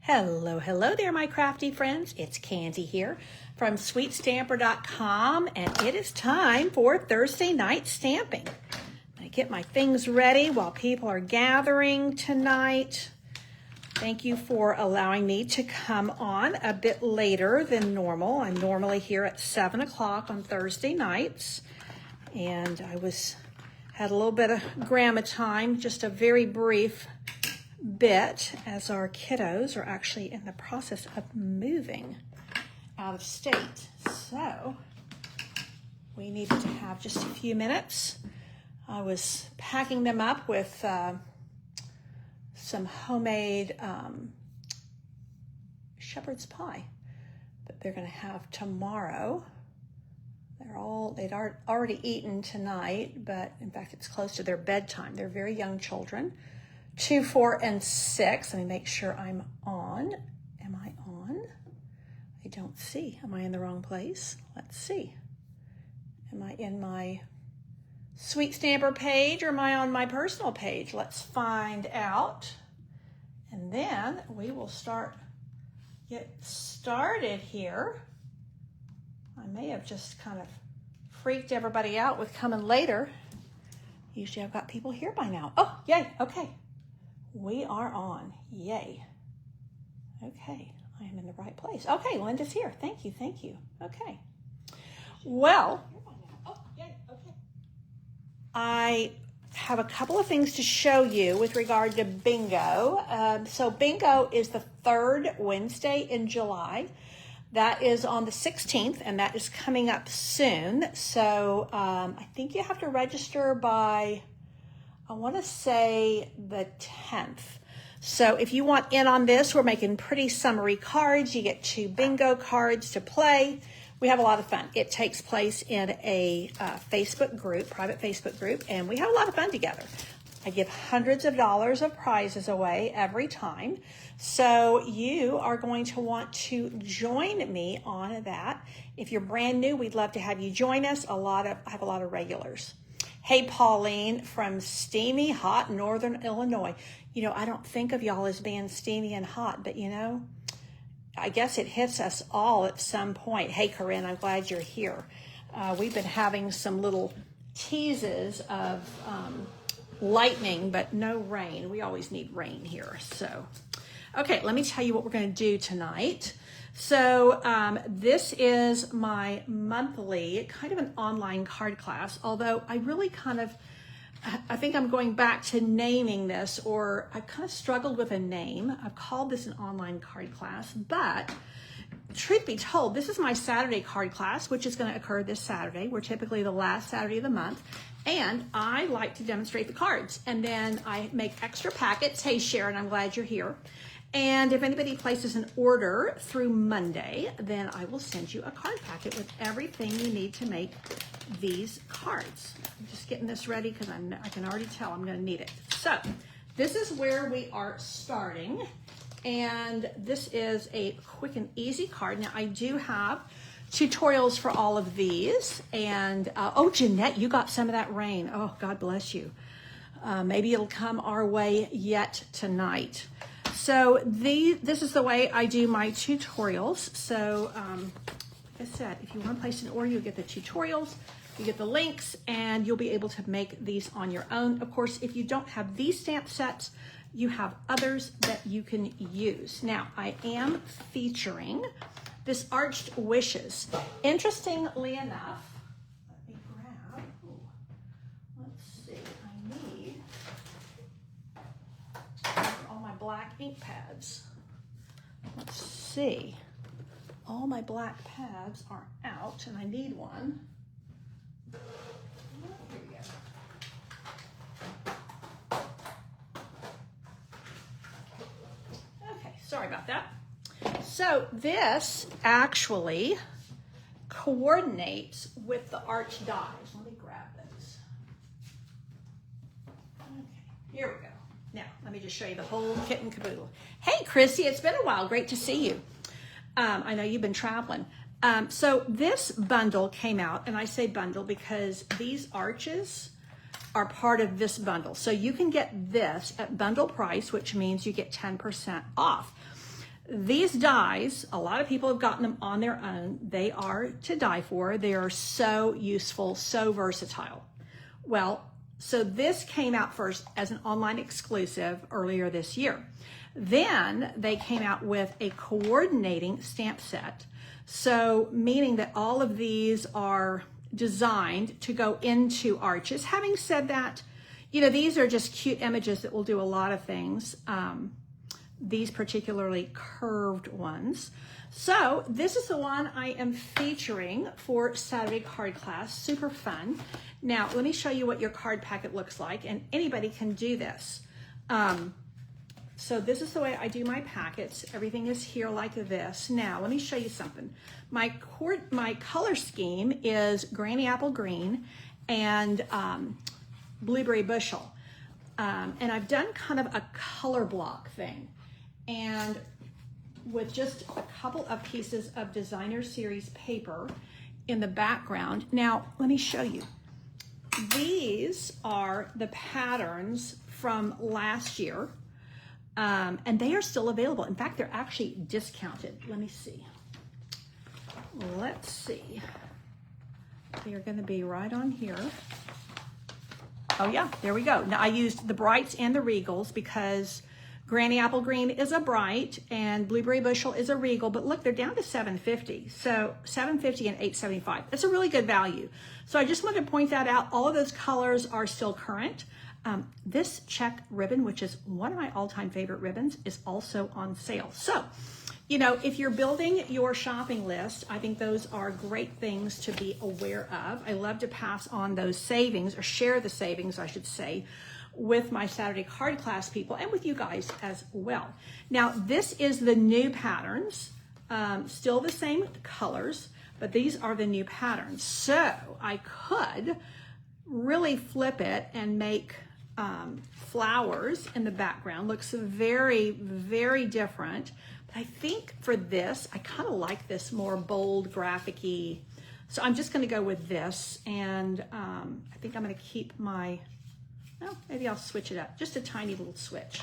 Hello, hello there, my crafty friends. It's Candy here from SweetStamper.com, and it is time for Thursday night stamping. I get my things ready while people are gathering tonight. Thank you for allowing me to come on a bit later than normal. I'm normally here at 7 o'clock on Thursday nights, and had a little bit of grandma time, just a very brief bit, as our kiddos are actually in the process of moving out of state. So we needed to have just a few minutes. I was packing them up with some homemade shepherd's pie that they're going to have tomorrow. They'd already eaten tonight, but in fact it's close to their bedtime. They're very young children. 2, 4, and 6. Let me make sure I'm on. Am I on? I don't see. Am I in the wrong place? Let's see. Am I in my Sweet Stamper page or am I on my personal page? Let's find out. And then we will get started here. I may have just kind of freaked everybody out with coming later. Usually I've got people here by now. Oh, yay. Okay. We are on. Yay. Okay, I am in the right place. Okay, Linda's here. Thank you. Okay. Well, I have a couple of things to show you with regard to bingo. So bingo is the third Wednesday in July. That is on the 16th, and that is coming up soon. So I think you have to register by, I want to say, the 10th. So if you want in on this, we're making pretty summary cards. You get 2 bingo cards to play. We have a lot of fun. It takes place in a Facebook group, private Facebook group, and we have a lot of fun together. I give hundreds of dollars of prizes away every time. So you are going to want to join me on that. If you're brand new, we'd love to have you join us. I have a lot of regulars. Hey, Pauline from steamy, hot Northern Illinois. You know, I don't think of y'all as being steamy and hot, but you know, I guess it hits us all at some point. Hey, Corinne, I'm glad you're here. We've been having some little teases of lightning, but no rain. We always need rain here. So, okay, let me tell you what we're going to do tonight. So this is my monthly kind of an online card class, although I really I think I'm going back to naming this, or I kind of struggled with a name. I've called this an online card class, but truth be told, this is my Saturday card class, which is going to occur this Saturday. We're typically the last Saturday of the month, and I like to demonstrate the cards, and then I make extra packets. Hey, Sharon, I'm glad you're here. And if anybody places an order through Monday, then I will send you a card packet with everything you need to make these cards. I'm just getting this ready because I can already tell I'm going to need it. So this is where we are starting. And this is a quick and easy card. Now I do have tutorials for all of these. And oh, Jeanette, you got some of that rain. Oh, God bless you. Maybe it'll come our way yet tonight. So this is the way I do my tutorials. So like I said, if you want to place an order, you'll get the tutorials, you get the links, and you'll be able to make these on your own. Of course, if you don't have these stamp sets, you have others that you can use. Now, I am featuring this Arched Wishes. Interestingly enough, let me grab, let's see, I need all my black ink pads. Let's see. All my black pads are out, and I need one. Here we go. Okay, sorry about that. So this actually coordinates with the Arch dies. Let me grab those. Okay, here we go. Now, let me just show you the whole kit and caboodle. Hey, Chrissy, it's been a while. Great to see you. I know you've been traveling. So this bundle came out, and I say bundle because these arches are part of this bundle. So you can get this at bundle price, which means you get 10% off. These dies, a lot of people have gotten them on their own. They are to die for. They are so useful, so versatile. Well, so this came out first as an online exclusive earlier this year. Then they came out with a coordinating stamp set. So meaning that all of these are designed to go into arches. Having said that, you know, these are just cute images that will do a lot of things. These particularly curved ones. So this is the one I am featuring for Saturday card class. Super fun. Now, let me show you what your card packet looks like, and anybody can do this. So this is the way I do my packets. Everything is here like this. Now, let me show you something. My color scheme is Granny Apple Green and Blueberry Bushel. And I've done kind of a color block thing. And with just a couple of pieces of designer series paper in the background. Now, let me show you. These are the patterns from last year. And they are still available. In fact, they're actually discounted. Let me see. Let's see. They're going to be right on here. Oh yeah, there we go. Now I used the Brights and the Regals because Granny Apple Green is a Bright and Blueberry Bushel is a Regal, but look, they're down to $7.50. So $7.50 and $8.75. That's a really good value. So I just wanted to point that out. All of those colors are still current. This check ribbon, which is one of my all-time favorite ribbons, is also on sale. So, you know, if you're building your shopping list, I think those are great things to be aware of. I love to pass on those savings, or share the savings, I should say, with my Saturday card class people and with you guys as well. Now, this is the new patterns, still the same colors, but these are the new patterns. So I could really flip it and make flowers in the background. Looks very, very different. But I think for this, I kind of like this more bold, graphic-y. So I'm just going to go with this, and I think I'm going to keep my, well, maybe I'll switch it up, just a tiny little switch.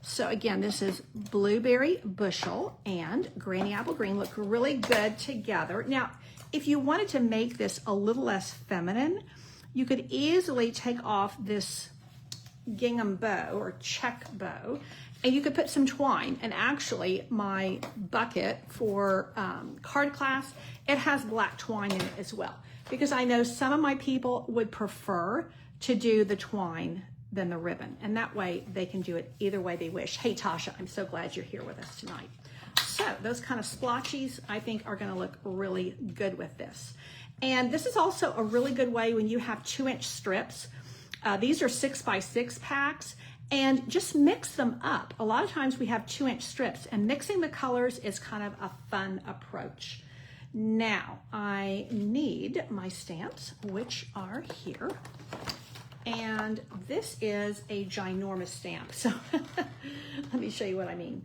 So again, this is Blueberry Bushel and Granny Apple Green. Look really good together. Now, if you wanted to make this a little less feminine, you could easily take off this gingham bow or check bow, and you could put some twine. And actually, my bucket for card class, it has black twine in it as well, because I know some of my people would prefer to do the twine than the ribbon, and that way they can do it either way they wish. Hey, Tasha, I'm so glad you're here with us tonight. So those kind of splotchies, I think, are going to look really good with this. And this is also a really good way when you have 2-inch strips. These are 6x6 packs, and just mix them up. A lot of times we have 2-inch strips, and mixing the colors is kind of a fun approach. Now, I need my stamps, which are here. And this is a ginormous stamp. So let me show you what I mean.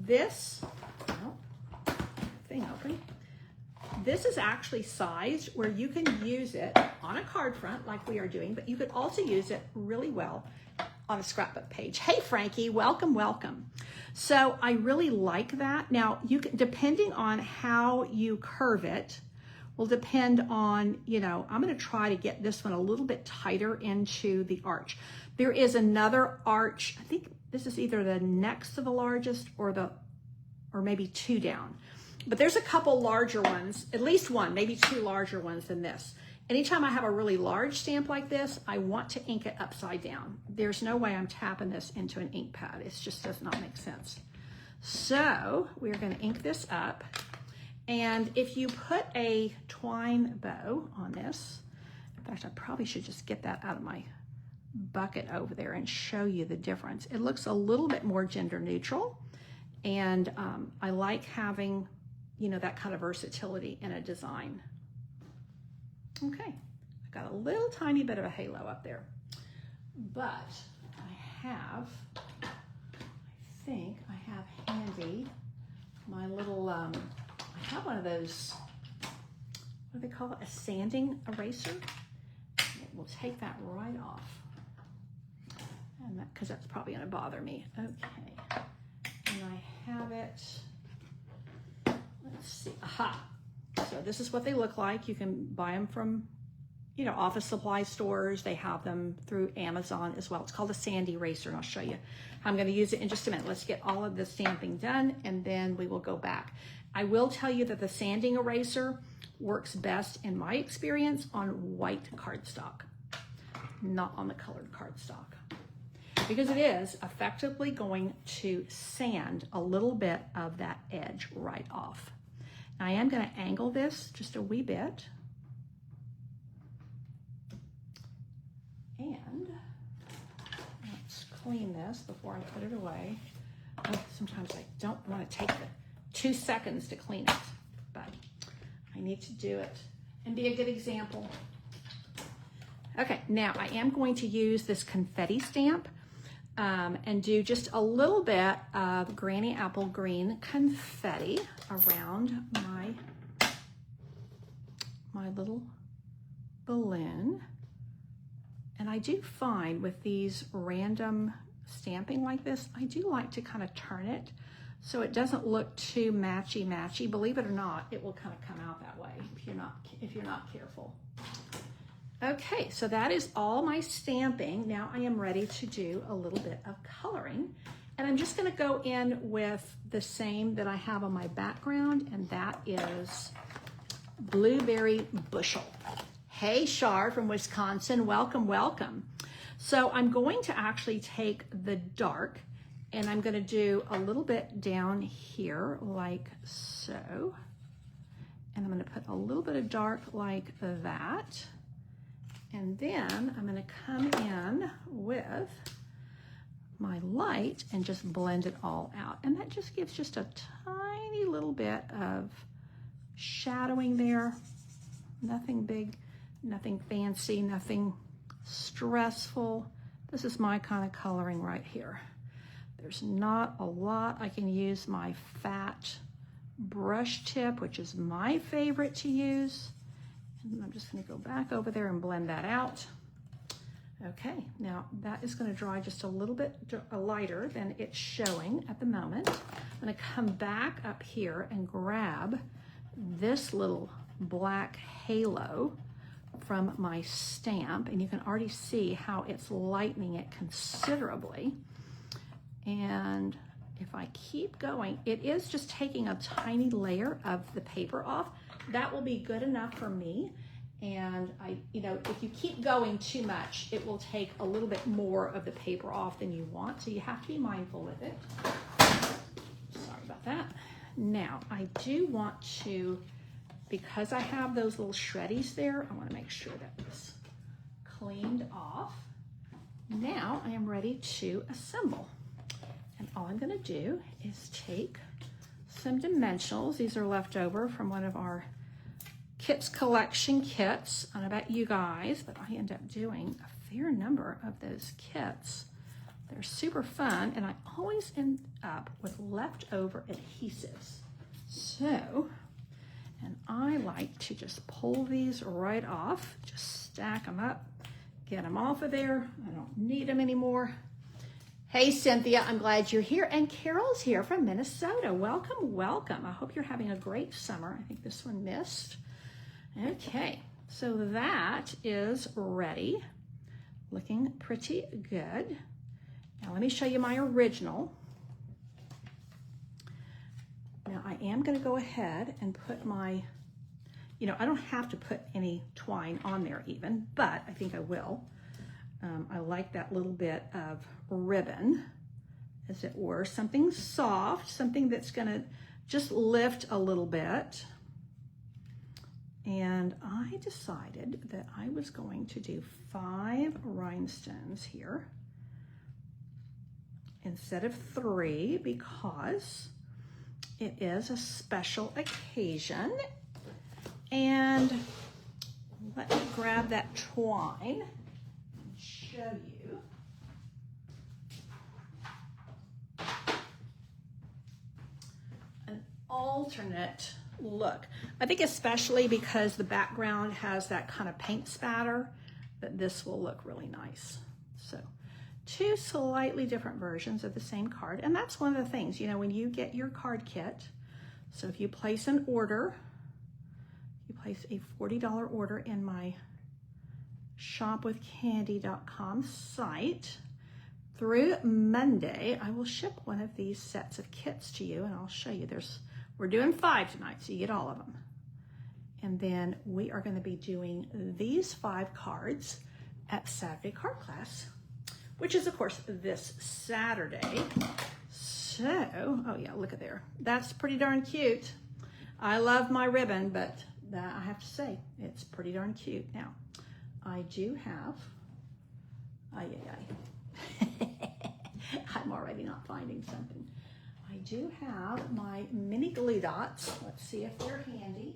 This, oh, thing open. This is actually sized where you can use it on a card front like we are doing, but you could also use it really well on a scrapbook page. Hey, Frankie, welcome, welcome. So I really like that. Now, you can, depending on how you curve it, will depend on, you know, I'm going to try to get this one a little bit tighter into the arch. There is another arch. I think this is either the next to the largest or maybe 2 down. But there's a couple larger ones, at least one, maybe 2 larger ones than this. Anytime I have a really large stamp like this, I want to ink it upside down. There's no way I'm tapping this into an ink pad. It just does not make sense. So we're going to ink this up. And if you put a twine bow on this, in fact, I probably should just get that out of my bucket over there and show you the difference. It looks a little bit more gender neutral, and I like having, you know, that kind of versatility in a design. Okay, I've got a little tiny bit of a halo up there, but I think I have handy my little, I have one of those, what do they call it, a sanding eraser. We'll take that right off, and that, because that's probably going to bother me. Okay, and I have it it. Let's see. Aha. So this is what they look like. You can buy them from, you know, office supply stores. They have them through Amazon as well. It's called a sand eraser, and I'll show you how I'm going to use it in just a minute. Let's get all of the stamping done, and then we will go back. I will tell you that the sanding eraser works best, in my experience, on white cardstock, not on the colored cardstock, because it is effectively going to sand a little bit of that edge right off. Now I am going to angle this just a wee bit. And let's clean this before I put it away. Oh, sometimes I don't want to take the 2 seconds to clean it, but I need to do it and be a good example. Okay, now I am going to use this confetti stamp and do just a little bit of Granny Apple Green confetti around my little balloon. And I do find with these random stamping like this, I do like to kind of turn it so it doesn't look too matchy-matchy. Believe it or not, it will kind of come out that way if you're not careful. Okay, so that is all my stamping. Now I am ready to do a little bit of coloring. And I'm just gonna go in with the same that I have on my background, and that is Blueberry Bushel. Hey, Shar from Wisconsin, welcome, welcome. So I'm going to actually take the dark, and I'm gonna do a little bit down here like so. And I'm gonna put a little bit of dark like that. And then I'm gonna come in with my light and just blend it all out. And that just gives just a tiny little bit of shadowing there. Nothing big, nothing fancy, nothing stressful. This is my kind of coloring right here. There's not a lot. I can use my fat brush tip, which is my favorite to use. And I'm just going to go back over there and blend that out. Okay, now that is going to dry just a little bit lighter than it's showing at the moment. I'm going to come back up here and grab this little black halo from my stamp, and you can already see how it's lightening it considerably. And if I keep going, it is just taking a tiny layer of the paper off. That will be good enough for me. And if you keep going too much, it will take a little bit more of the paper off than you want. So you have to be mindful with it. Sorry about that. Now, I do want to, because I have those little shreddies there, I want to make sure that it's cleaned off. Now I am ready to assemble. And all I'm going to do is take some dimensionals. These are left over from one of our Kits Collection kits. I don't know about you guys, but I end up doing a fair number of those kits. They're super fun, and I always end up with leftover adhesives. So, and I like to just pull these right off, just stack them up, get them off of there. I don't need them anymore. Hey, Cynthia, I'm glad you're here. And Carol's here from Minnesota. Welcome, welcome. I hope you're having a great summer. I think this one missed. Okay, so that is ready. Looking pretty good. Now let me show you my original. Now I am going to go ahead and put my, I don't have to put any twine on there even, but I think I will. I like that little bit of ribbon, as it were, something soft, something that's going to just lift a little bit. And I decided that I was going to do 5 rhinestones here instead of 3 because it is a special occasion. And let me grab that twine and show you. An alternate look. I think especially because the background has that kind of paint spatter, that this will look really nice. So two slightly different versions of the same card. And that's one of the things, you know, when you get your card kit, so if you place an order, you place a $40 order in my shopwithcandy.com site, through Monday, I will ship one of these sets of kits to you, and I'll show you. We're doing 5 tonight, so you get all of them. And then we are going to be doing these 5 cards at Saturday card class, which is, of course, this Saturday. So, oh yeah, look at there. That's pretty darn cute. I love my ribbon, but I have to say, it's pretty darn cute. Now, I do have, I'm already not finding something. I do have my mini glue dots. Let's see if they're handy.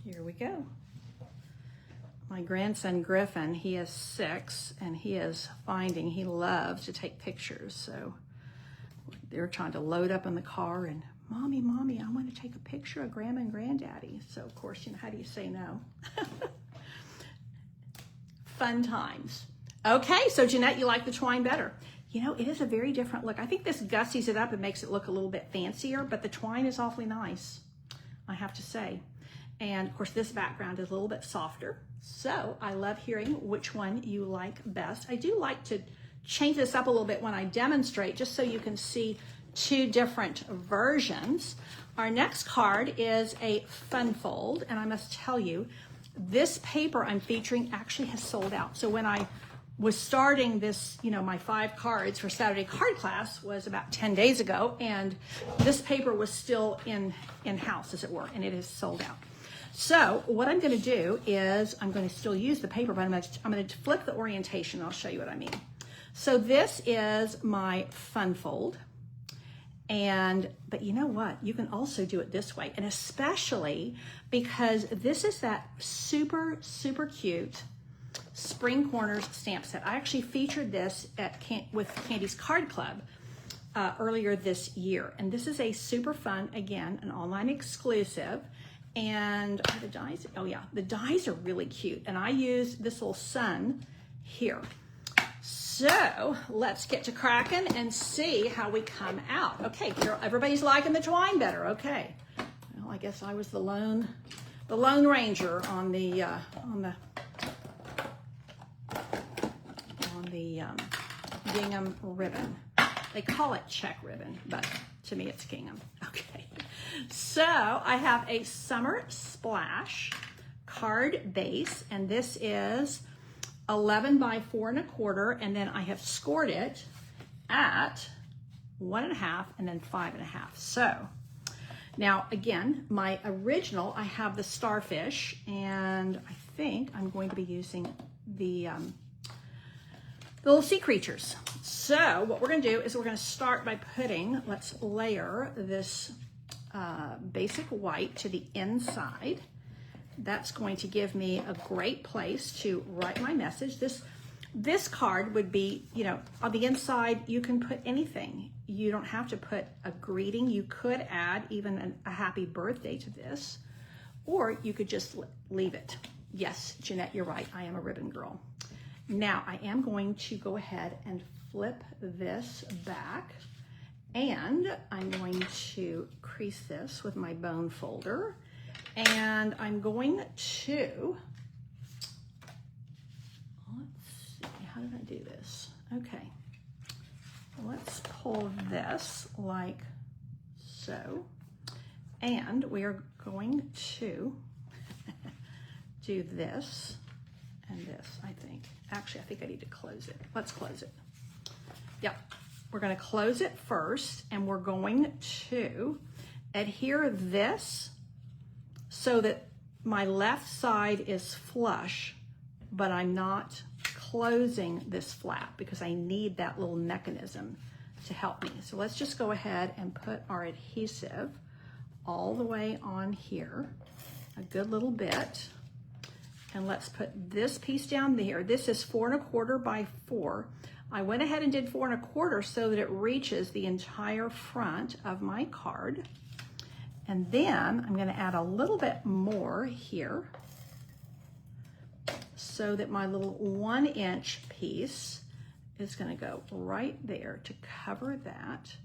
Here we go. My grandson Griffin, he is 6 and he loves to take pictures. So they're trying to load up in the car and, Mommy, I want to take a picture of Grandma and Granddaddy. So of course, you know, how do you say no? Fun times. Okay, so Jeanette, you like the twine better. You know, it is a very different look. I think this gussies it up and makes it look a little bit fancier, but the twine is awfully nice, I have to say. And of course, this background is a little bit softer. So I love hearing which one you like best. I do like to change this up a little bit when I demonstrate, just so you can see 2 different versions. Our next card is a fun fold, and I must tell you, this paper I'm featuring actually has sold out. So when I was starting this, you know, my 5 cards for Saturday card class was about 10 days ago, and this paper was still in-house, as it were, and it is sold out. So what I'm going to do is I'm going to still use the paper, but I'm going to flip the orientation. I'll show you what I mean. So this is my fun fold. But you know what? You can also do it this way. And especially because this is that super, super cute Spring Corners stamp set. I actually featured this with Candy's Card Club earlier this year. And this is a super fun, again, an online exclusive. And are the dies, oh yeah, the dies are really cute. And I use this little sun here. So let's get to cracking and see how we come out. Okay, everybody's liking the twine better. Okay, well, I guess I was the lone ranger on the gingham ribbon. They call it check ribbon, but to me it's gingham. Okay, so I have a Summer Splash card base, and this is 11 by 4 1/4, and then I have scored it at 1 1/2 and then 5 1/2. So now again, my original, I have the starfish, and I think I'm going to be using the little sea creatures. So what we're going to do is we're going to start by let's layer this basic white to the inside. That's going to give me a great place to write my message. This card would be, you know, on the inside, you can put anything. You don't have to put a greeting. You could add even a happy birthday to this, or you could just leave it. Yes, Jeanette, you're right. I am a ribbon girl. Now I am going to go ahead and flip this back, and I'm going to crease this with my bone folder. And I'm going to, let's see, how did I do this? Okay, let's pull this like so. And we are going to do this and this, I think. Actually, I think I need to close it. Let's close it. Yep, we're going to close it first, and we're going to adhere this so that my left side is flush, but I'm not closing this flap because I need that little mechanism to help me. So let's just go ahead and put our adhesive all the way on here, a good little bit. And let's put this piece down there. This is 4 1/4 by 4. I went ahead and did 4 1/4 so that it reaches the entire front of my card. And then I'm going to add a little bit more here so that my little 1-inch piece is going to go right there to cover that.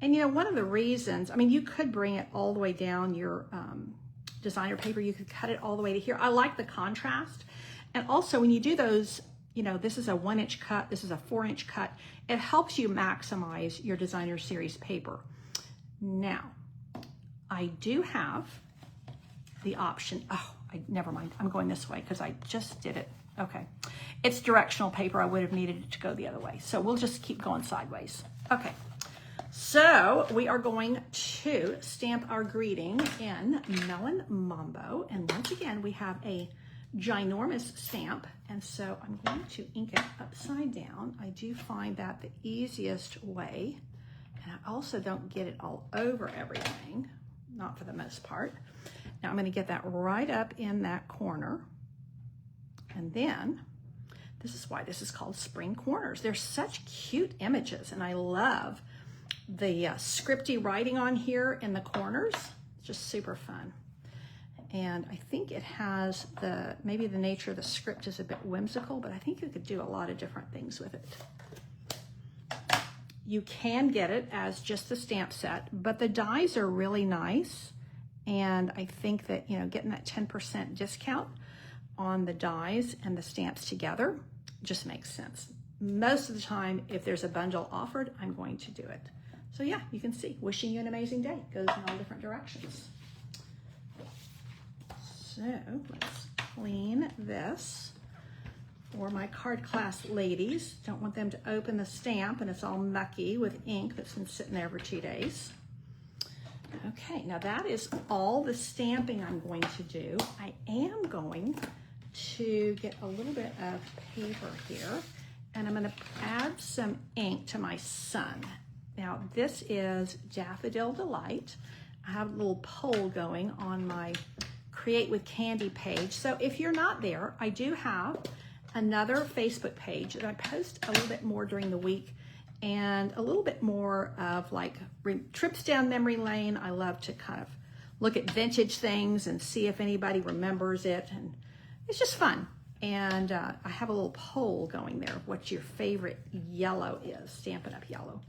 And you know, one of the reasons, I mean, you could bring it all the way down your designer paper. You could cut it all the way to here. I like the contrast. And also when you do those, you know, this is a 1-inch cut, this is a 4-inch cut. It helps you maximize your designer series paper. Now, I do have the option, never mind, I'm going this way because I just did it. Okay, it's directional paper. I would have needed it to go the other way. So we'll just keep going sideways. Okay, so we are going to stamp our greeting in Melon Mambo. And once again, we have a ginormous stamp. And so I'm going to ink it upside down. I do find that the easiest way. And I also don't get it all over everything, not for the most part. Now I'm going to get that right up in that corner. And then, this is why this is called Spring Corners. They're such cute images, and I love the scripty writing on here in the corners. It's just super fun. And I think it has maybe the nature of the script is a bit whimsical, but I think you could do a lot of different things with it. You can get it as just the stamp set, but the dies are really nice. And I think that, you know, getting that 10% discount on the dies and the stamps together just makes sense. Most of the time, if there's a bundle offered, I'm going to do it. So yeah, you can see, wishing you an amazing day goes in all different directions. So let's clean this for my card class ladies. Don't want them to open the stamp and it's all mucky with ink that's been sitting there for 2 days. Okay, now that is all the stamping I'm going to do. I am going to get a little bit of paper here, and I'm going to add some ink to my sun. Now this is Daffodil Delight. I have a little poll going on my Create with Candy page. So if you're not there, I do have another Facebook page that I post a little bit more during the week and a little bit more of like trips down memory lane. I love to kind of look at vintage things and see if anybody remembers it, and it's just fun. And I have a little poll going there of what your favorite yellow is, Stampin' Up! Yellow.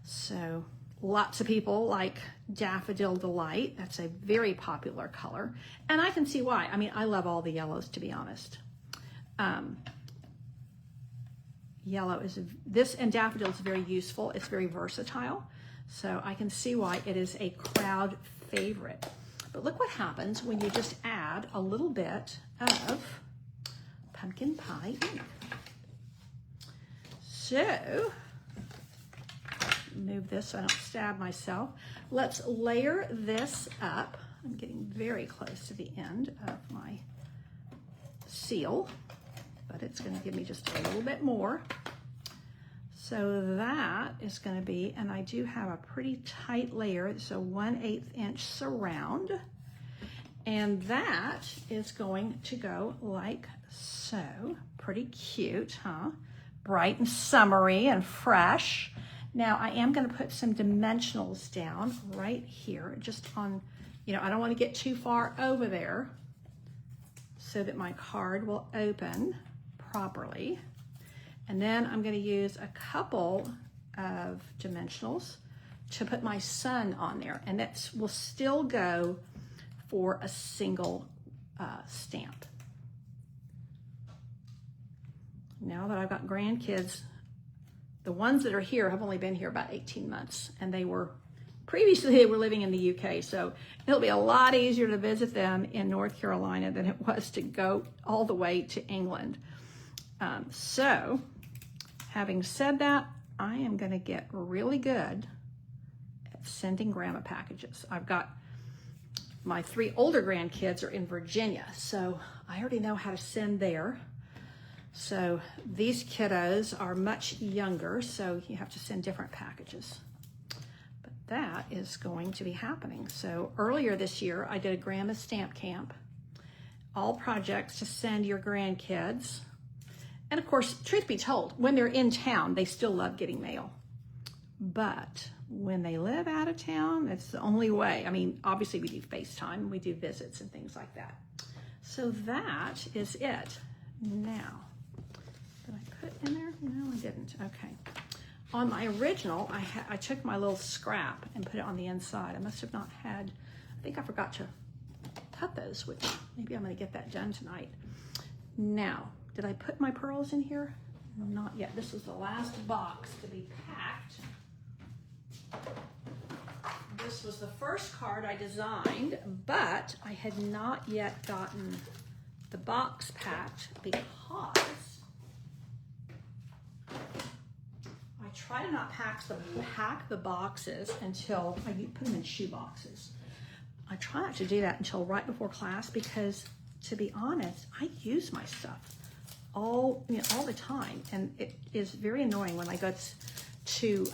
So lots of people like Daffodil Delight. That's a very popular color, and I can see why. I mean, I love all the yellows, to be honest. Yellow is and daffodil is very useful. It's very versatile. So I can see why it is a crowd favorite. But look what happens when you just add a little bit of pumpkin pie ink. So, move this so I don't stab myself. Let's layer this up. I'm getting very close to the end of my seal, but it's going to give me just a little bit more. So that is going to be, and I do have a pretty tight layer. It's a 1/8 inch surround. And that is going to go like so. Pretty cute, huh? Bright and summery and fresh. Now I am going to put some dimensionals down right here, just on, you know, I don't want to get too far over there so that my card will open properly. And then I'm going to use a couple of dimensionals to put my sun on there, and that will still go for a single stamp. Now that I've got grandkids, the ones that are here have only been here about 18 months, and previously they were living in the UK, so it'll be a lot easier to visit them in North Carolina than it was to go all the way to England. So having said that, I am going to get really good at sending grandma packages. I've got my 3 older grandkids are in Virginia, so I already know how to send there. So these kiddos are much younger, so you have to send different packages. But that is going to be happening. So earlier this year, I did a grandma stamp camp, all projects to send your grandkids. And of course, truth be told, when they're in town, they still love getting mail. But when they live out of town, that's the only way. I mean, obviously we do FaceTime, we do visits and things like that. So that is it. Now, did I put in there? No, I didn't. Okay. On my original, I took my little scrap and put it on the inside. I must have not had, I think I forgot to cut those, which maybe I'm going to get that done tonight. Now, did I put my pearls in here? Not yet. This was the last box to be packed. This was the first card I designed, but I had not yet gotten the box packed because I try to not pack the boxes until I put them in shoe boxes. I try not to do that until right before class because, to be honest, I use my stuff all the time, and it is very annoying when I go to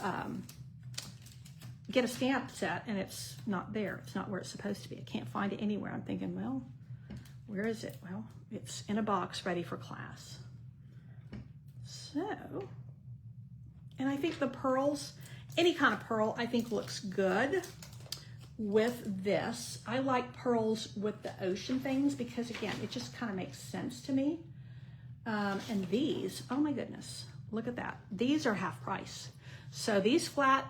get a stamp set and it's not there. It's not where it's supposed to be. I can't find it anywhere. I'm thinking, well, where is it? Well, it's in a box ready for class. So, and I think the pearls, any kind of pearl, I think looks good with this. I like pearls with the ocean things because, again, it just kind of makes sense to me. And these, oh my goodness, look at that. These are half price. So these flat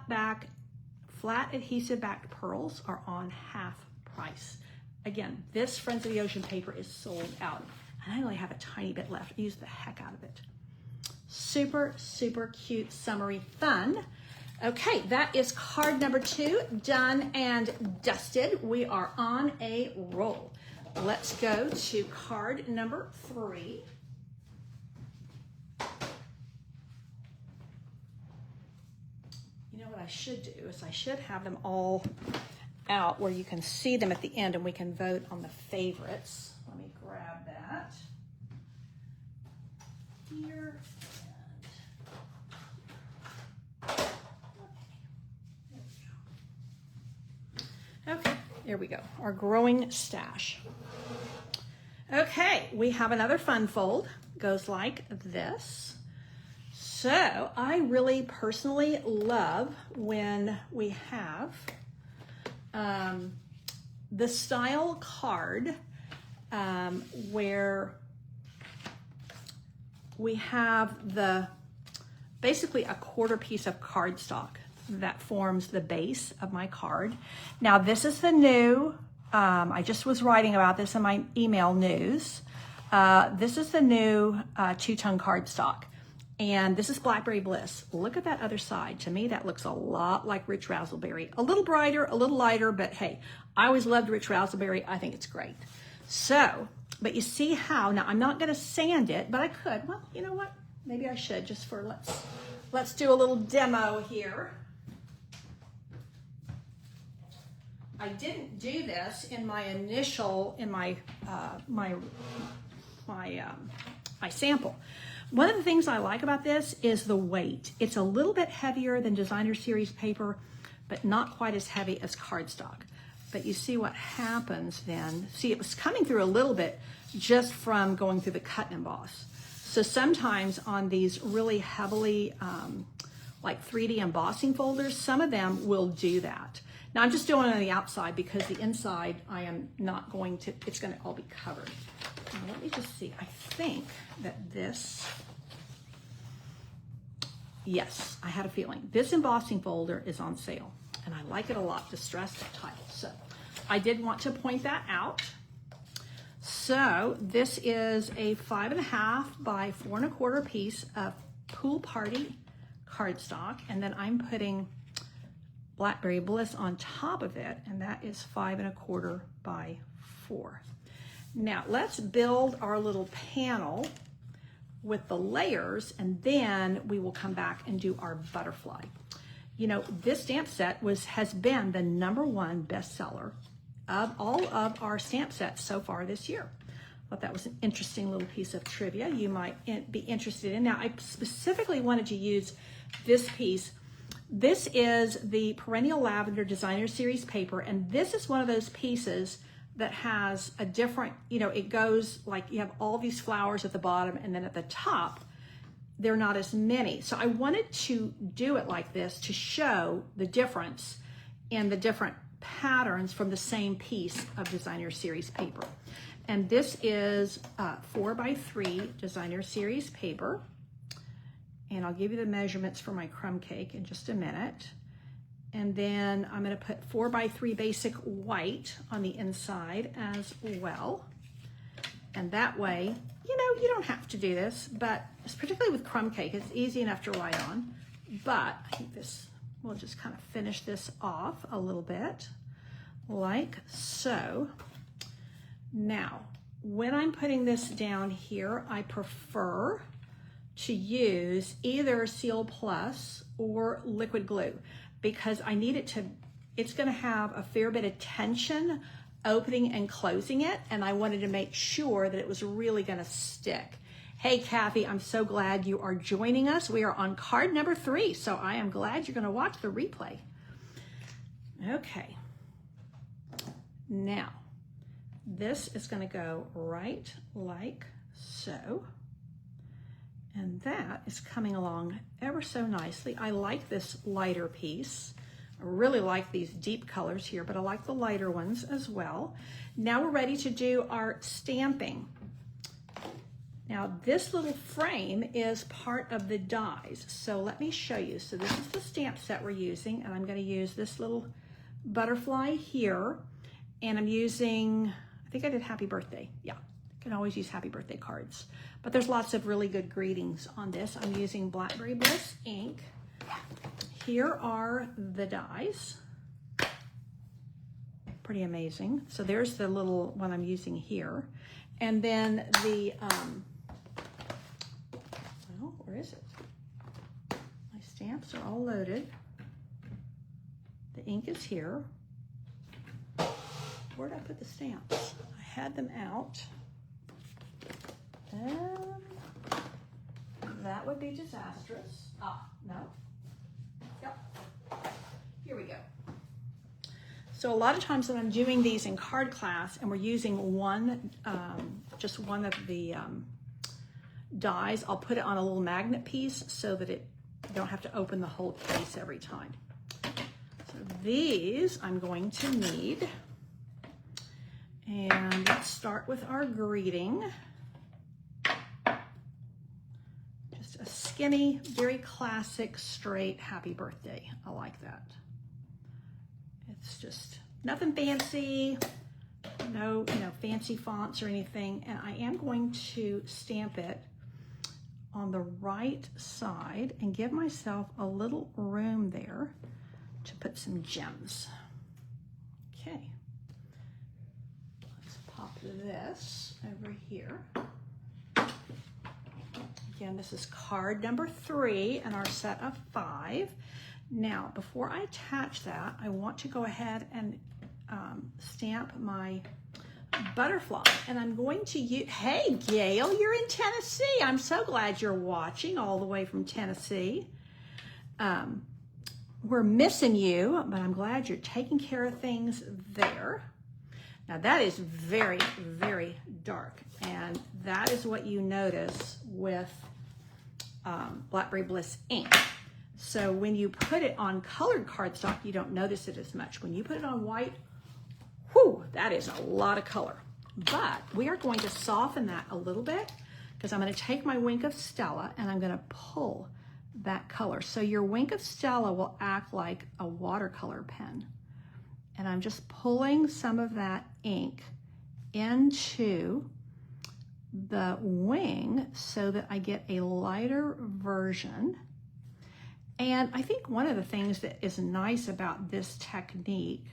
adhesive backed pearls are on half price. Again, this Friends of the Ocean paper is sold out, and I only have a tiny bit left. I use the heck out of it. Super, super cute, summery fun. Okay, that is card number 2, done and dusted. We are on a roll. Let's go to card number 3. You know what I should do is I should have them all out where you can see them at the end and we can vote on the favorites. Let me grab that here. Okay, there we go. Our growing stash. Okay, we have another fun fold. Goes like this. So I really personally love when we have the style card where we have basically a quarter piece of cardstock that forms the base of my card. Now this is the new, I just was writing about this in my email news. This is the new two-tone cardstock. And this is Blackberry Bliss. Look at that other side. To me, that looks a lot like Rich Razzleberry. A little brighter, a little lighter, but hey, I always loved Rich Razzleberry. I think it's great. So, but you see how, now I'm not gonna sand it, but I could. Well, you know what? Maybe I should just for, let's do a little demo here. I didn't do this in my initial, my sample. One of the things I like about this is the weight. It's a little bit heavier than designer series paper, but not quite as heavy as cardstock. But you see what happens then. See, it was coming through a little bit just from going through the cut and emboss. So sometimes on these really heavily, like 3D embossing folders, some of them will do that. Now I'm just doing it on the outside because the inside I am not going to, it's gonna all be covered. Now let me just see, I think that this, yes, I had a feeling. This embossing folder is on sale and I like it a lot, distressed title. So I did want to point that out. So this is a 5.5 by 4 1/4 piece of Pool Party cardstock, and then I'm putting Blackberry Bliss on top of it, and that is 5 1/4 by 4. Now let's build our little panel with the layers, and then we will come back and do our butterfly. You know, this stamp set has been the #1 bestseller of all of our stamp sets so far this year. I thought that was an interesting little piece of trivia you might be interested in. Now, I specifically wanted to use this piece. This is the Perennial Lavender Designer Series paper, and this is one of those pieces that has a different, you know, it goes like you have all these flowers at the bottom, and then at the top, they're not as many. So I wanted to do it like this to show the difference in the different patterns from the same piece of Designer Series paper. And this is 4x3 Designer Series paper. And I'll give you the measurements for my crumb cake in just a minute. And then I'm going to put 4x3 basic white on the inside as well. And that way, you know, you don't have to do this, but particularly with crumb cake, it's easy enough to write on. But I think this, we'll just kind of finish this off a little bit, like so. Now, when I'm putting this down here, I prefer to use either Seal Plus or liquid glue because I need it to, it's going to have a fair bit of tension opening and closing it, and I wanted to make sure that it was really going to stick. Hey Kathy, I'm so glad you are joining us. We are on card number 3, so I am glad you're going to watch the replay. Okay, now this is going to go right like so, and that is coming along ever so nicely. I like this lighter piece. I really like these deep colors here, but I like the lighter ones as well. Now we're ready to do our stamping. Now this little frame is part of the dies. So let me show you. So this is the stamp set we're using, and I'm going to use this little butterfly here. And I'm using, I think I did happy birthday. Yeah, you can always use happy birthday cards. But there's lots of really good greetings on this. I'm using Blackberry Bliss ink. Here are the dies. Pretty amazing. So there's the little one I'm using here. And then the, well, where is it? My stamps are all loaded. The ink is here. Where did I put the stamps? I had them out. That would be disastrous. Ah, no. Yep. Here we go. So a lot of times when I'm doing these in card class and we're using one, just one of the dies, I'll put it on a little magnet piece so that you don't have to open the whole case every time. So these I'm going to need. And let's start with our greeting. Just a skinny, very classic, straight happy birthday. I like that. It's just nothing fancy, no fancy fonts or anything. And I am going to stamp it on the right side and give myself a little room there to put some gems. Okay. Pop this over here. Again, this is card number 3 in our set of 5. Now, before I attach that, I want to go ahead and stamp my butterfly. And I'm going to use, hey Gail, you're in Tennessee. I'm so glad you're watching all the way from Tennessee. We're missing you, but I'm glad you're taking care of things there. Now that is very, very dark, and that is what you notice with Blackberry Bliss ink. So when you put it on colored cardstock, you don't notice it as much. When you put it on white, whew, that is a lot of color. But we are going to soften that a little bit because I'm going to take my Wink of Stella and I'm going to pull that color. So your Wink of Stella will act like a watercolor pen. And I'm just pulling some of that ink into the wing so that I get a lighter version. And I think one of the things that is nice about this technique,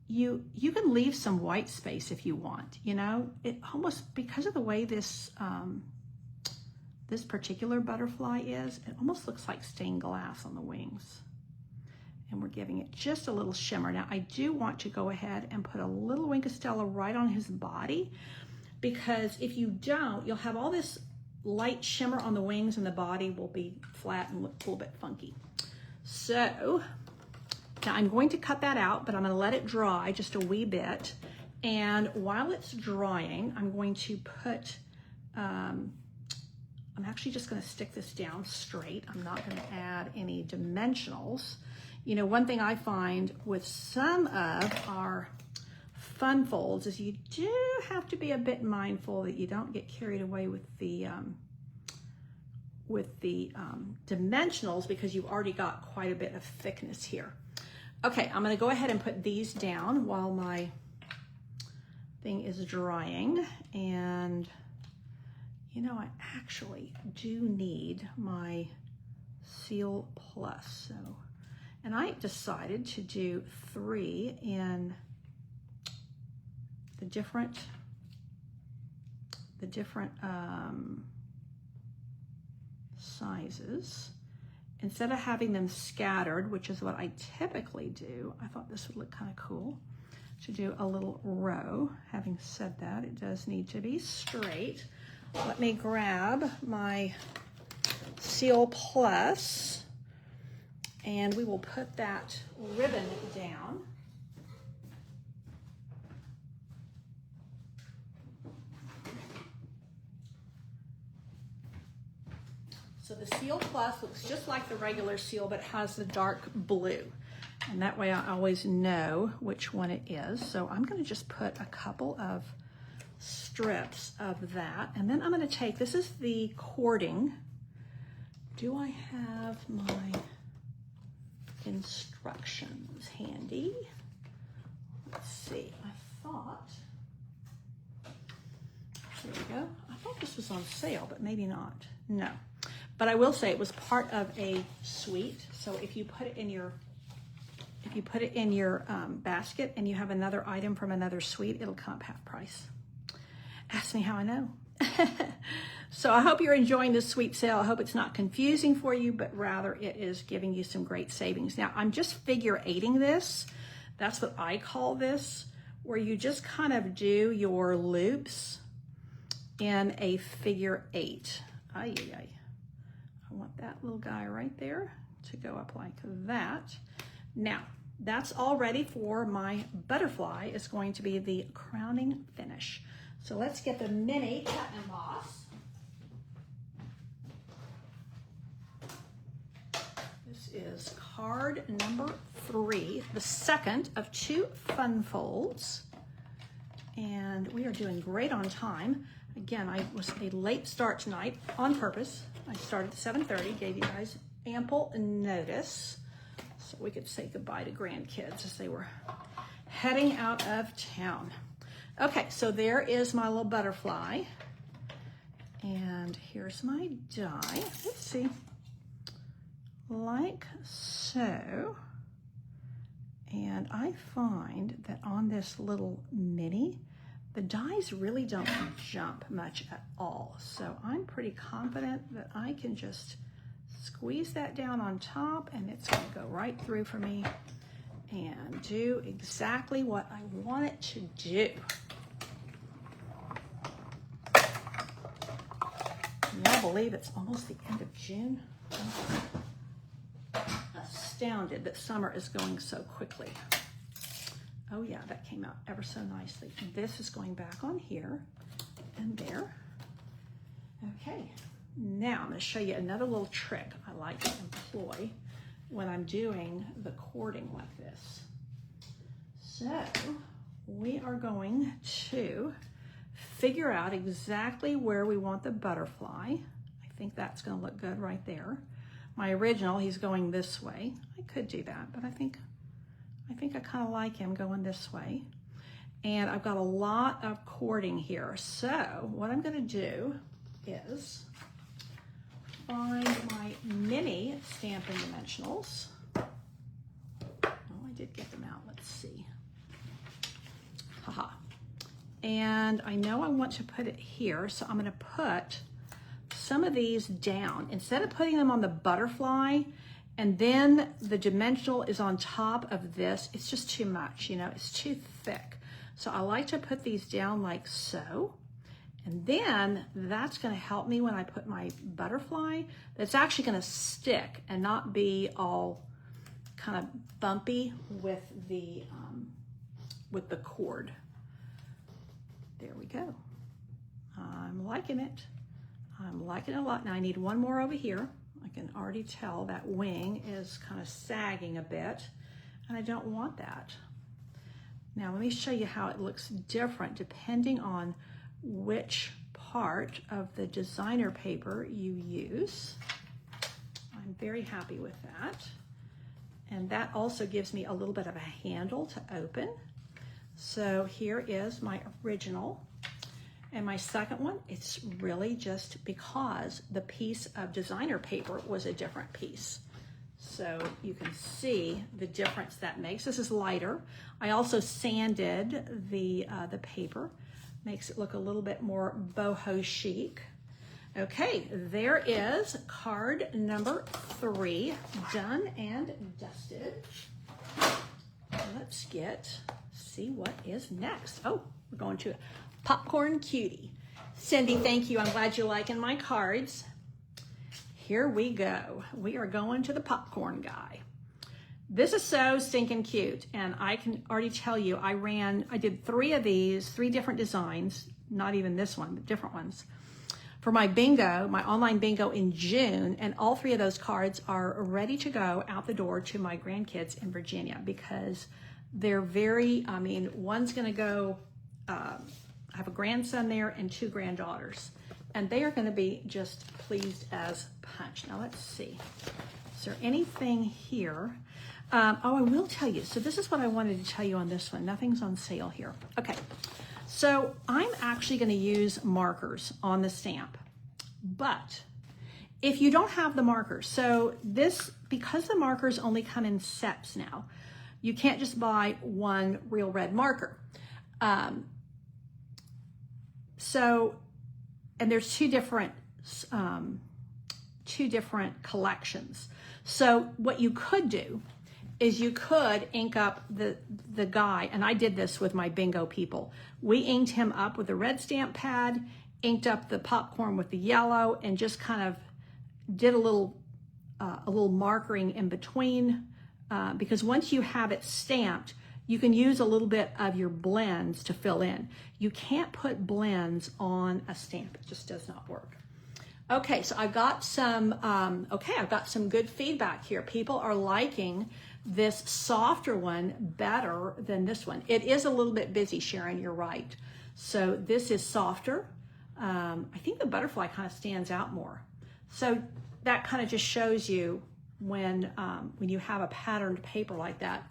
you can leave some white space if you want, you know, it almost, because of the way this, this particular butterfly is, it almost looks like stained glass on the wings. And we're giving it just a little shimmer. Now, I do want to go ahead and put a little Wink of Stella right on his body, because if you don't, you'll have all this light shimmer on the wings and the body will be flat and look a little bit funky. So, now I'm going to cut that out, but I'm going to let it dry just a wee bit. And while it's drying, I'm going to put I'm actually just going to stick this down straight. I'm not going to add any dimensionals. You know, one thing I find with some of our fun folds is you do have to be a bit mindful that you don't get carried away with the dimensionals, because you've already got quite a bit of thickness here. Okay, I'm going to go ahead and put these down while my thing is drying. And you know, I actually do need my Seal Plus. So, and I decided to do 3 in the different sizes. Instead of having them scattered, which is what I typically do, I thought this would look kind of cool to do a little row. Having said that, it does need to be straight. Let me grab my Seal Plus, and we will put that ribbon down. So the Seal Plus looks just like the regular seal, but has the dark blue. And that way I always know which one it is. So I'm going to just put a couple of strips of that. And then I'm going to take, this is the cording. Do I have my instructions handy? Let's see. I thought, there we go. I thought this was on sale, but maybe not. No. But I will say it was part of a suite. So if you put it in your basket and you have another item from another suite, it'll come up half price. Ask me how I know. So I hope you're enjoying this sweet sale. I hope it's not confusing for you, but rather it is giving you some great savings. Now I'm just figure eighting this. That's what I call this, where you just kind of do your loops in a figure 8. Ay, ay, ay. I want that little guy right there to go up like that. Now, that's all ready for my butterfly. It's going to be the crowning finish. So let's get the mini cut and emboss. This is card number 3, the second of 2 fun folds. And we are doing great on time. Again, I was a late start tonight on purpose. I started at 7:30, gave you guys ample notice so we could say goodbye to grandkids as they were heading out of town. Okay, so there is my little butterfly. And here's my die. Let's see. Like so. And I find that on this little mini, the dies really don't jump much at all. So I'm pretty confident that I can just squeeze that down on top and it's going to go right through for me and do exactly what I want it to do. Can y'all believe it's almost the end of June? I'm astounded that summer is going so quickly. Oh yeah, that came out ever so nicely. This is going back on here and there. Okay, now I'm going to show you another little trick I like to employ when I'm doing the cording like this. So we are going to figure out exactly where we want the butterfly. I think that's going to look good right there. My original, he's going this way. I could do that, but I think I kind of like him going this way. And I've got a lot of cording here. So what I'm going to do is find my mini Stampin' Dimensionals. Oh, I did get them out. Let's see. Haha. And I know I want to put it here, so I'm going to put some of these down. Instead of putting them on the butterfly and then the dimensional is on top of this, it's just too much, you know, it's too thick. So I like to put these down like so. And then that's going to help me when I put my butterfly. That's actually going to stick and not be all kind of bumpy with the cord. There we go. I'm liking it. I'm liking it a lot. Now I need one more over here. I can already tell that wing is kind of sagging a bit, and I don't want that. Now let me show you how it looks different depending on which part of the designer paper you use. I'm very happy with that. And that also gives me a little bit of a handle to open. So here is my original. And my second one, it's really just because the piece of designer paper was a different piece. So you can see the difference that makes. This is lighter. I also sanded the paper. Makes it look a little bit more boho chic. Okay, there is card number 3, done and dusted. Let's see what is next. Oh, we're going to Popcorn Cutie. Cindy, thank you. I'm glad you're liking my cards. Here we go. We are going to the popcorn guy. This is so stinking cute, and I can already tell you, I did 3 of these, 3 different designs, not even this one, but different ones, for my bingo, my online bingo in June, and all 3 of those cards are ready to go out the door to my grandkids in Virginia because they're very, I mean, one's gonna go, I have a grandson there and 2 granddaughters, and they are gonna be just pleased as punch. Now let's see, is there anything here? Oh, I will tell you, so this is what I wanted to tell you on this one. Nothing's on sale here. Okay. So I'm actually going to use markers on the stamp, but if you don't have the markers, so this, because the markers only come in sets now, you can't just buy one real red marker. And there's two different collections. So what you could do is you could ink up the guy, and I did this with my bingo people. We inked him up with a red stamp pad, inked up the popcorn with the yellow, and just kind of did a little markering in between, because once you have it stamped, you can use a little bit of your blends to fill in. You can't put blends on a stamp. It just does not work. Okay, so I've got some, I've got some good feedback here. People are liking this softer one better than this one. It is a little bit busy, Sharon, you're right. So this is softer. I think the butterfly kind of stands out more. So that kind of just shows you when you have a patterned paper like that,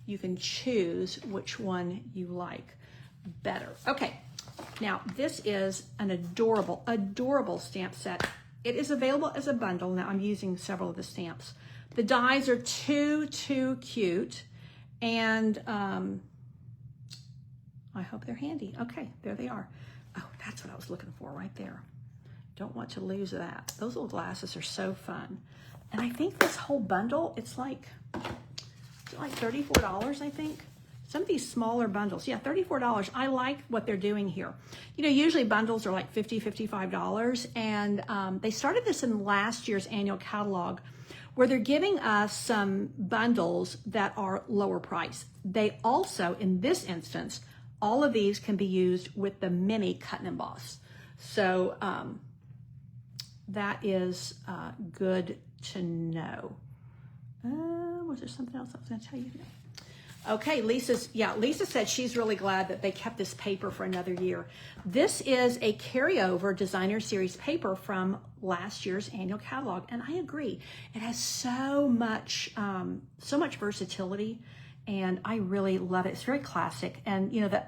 you can choose which one you like better. Okay, now this is an adorable, adorable stamp set. It is available as a bundle. Now I'm using several of the stamps. The dies are too cute, and I hope they're handy. Okay, there they are. Oh, that's what I was looking for right there. Don't want to lose that. Those little glasses are so fun. And I think this whole bundle, it's like $34, I think. Some of these smaller bundles, yeah, $34. I like what they're doing here. You know, usually bundles are like $50, $55, and they started this in last year's annual catalog, where they're giving us some bundles that are lower price. They also, in this instance, all of these can be used with the mini cut and emboss. So that is good to know. Was there something else I was going to tell you? Okay, Lisa said she's really glad that they kept this paper for another year. This is a carryover designer series paper from last year's annual catalog, and I agree. It has so much versatility, and I really love it. It's very classic, and you know the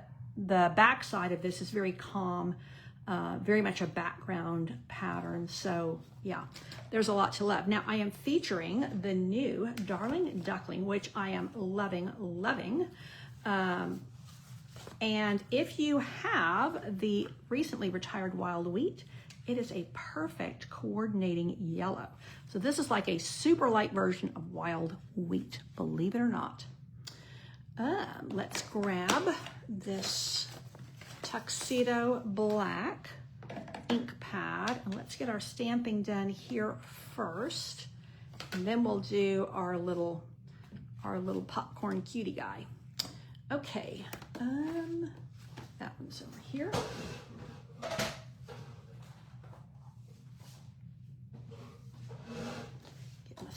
back side of this is very calm, very much a background pattern. So yeah, there's a lot to love. Now I am featuring the new Darling Duckling, which I am loving. And if you have the recently retired Wild Wheat, it is a perfect coordinating yellow. So this is like a super light version of Wild Wheat, believe it or not. Let's grab this Tuxedo Black ink pad, and let's get our stamping done here first, and then we'll do our little popcorn cutie guy. Okay, that one's over here.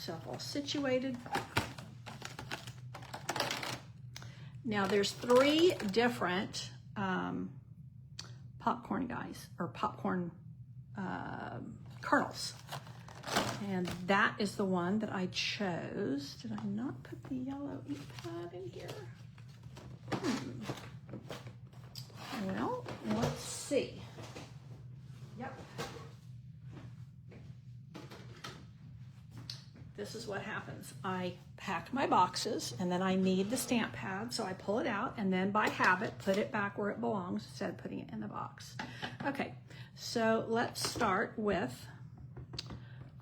myself all situated. Now there's 3 different popcorn guys, or popcorn kernels. And that is the one that I chose. Did I not put the yellow ink pad in here? Well, let's see. Yep. This is what happens. I pack my boxes, and then I need the stamp pad, so I pull it out, and then by habit, put it back where it belongs instead of putting it in the box. Okay, so let's start with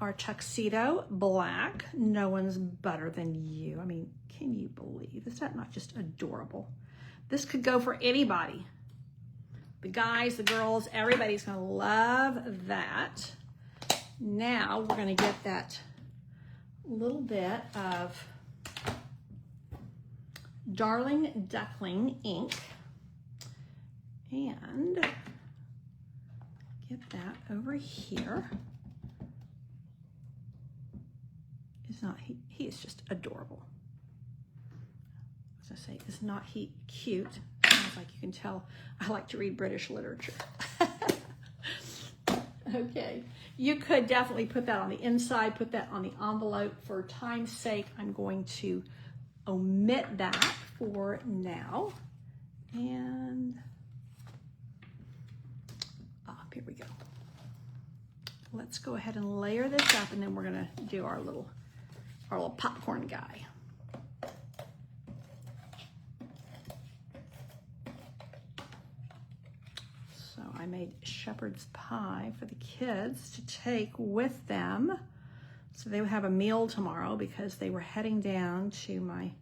our Tuxedo Black. No one's better than you. I mean, can you believe? Is that not just adorable? This could go for anybody. The guys, the girls, everybody's gonna love that. Now we're gonna get that little bit of Darling Duckling ink and get that over here. He is just adorable. As I say, is not he cute? Sounds like you can tell I like to read British literature. Okay, you could definitely put that on the inside, put that on the envelope. For time's sake, I'm going to omit that for now. And here we go. Let's go ahead and layer this up, and then we're gonna do our little popcorn guy. So I made shepherd's pie for the kids to take with them. So they would have a meal tomorrow because they were heading down to my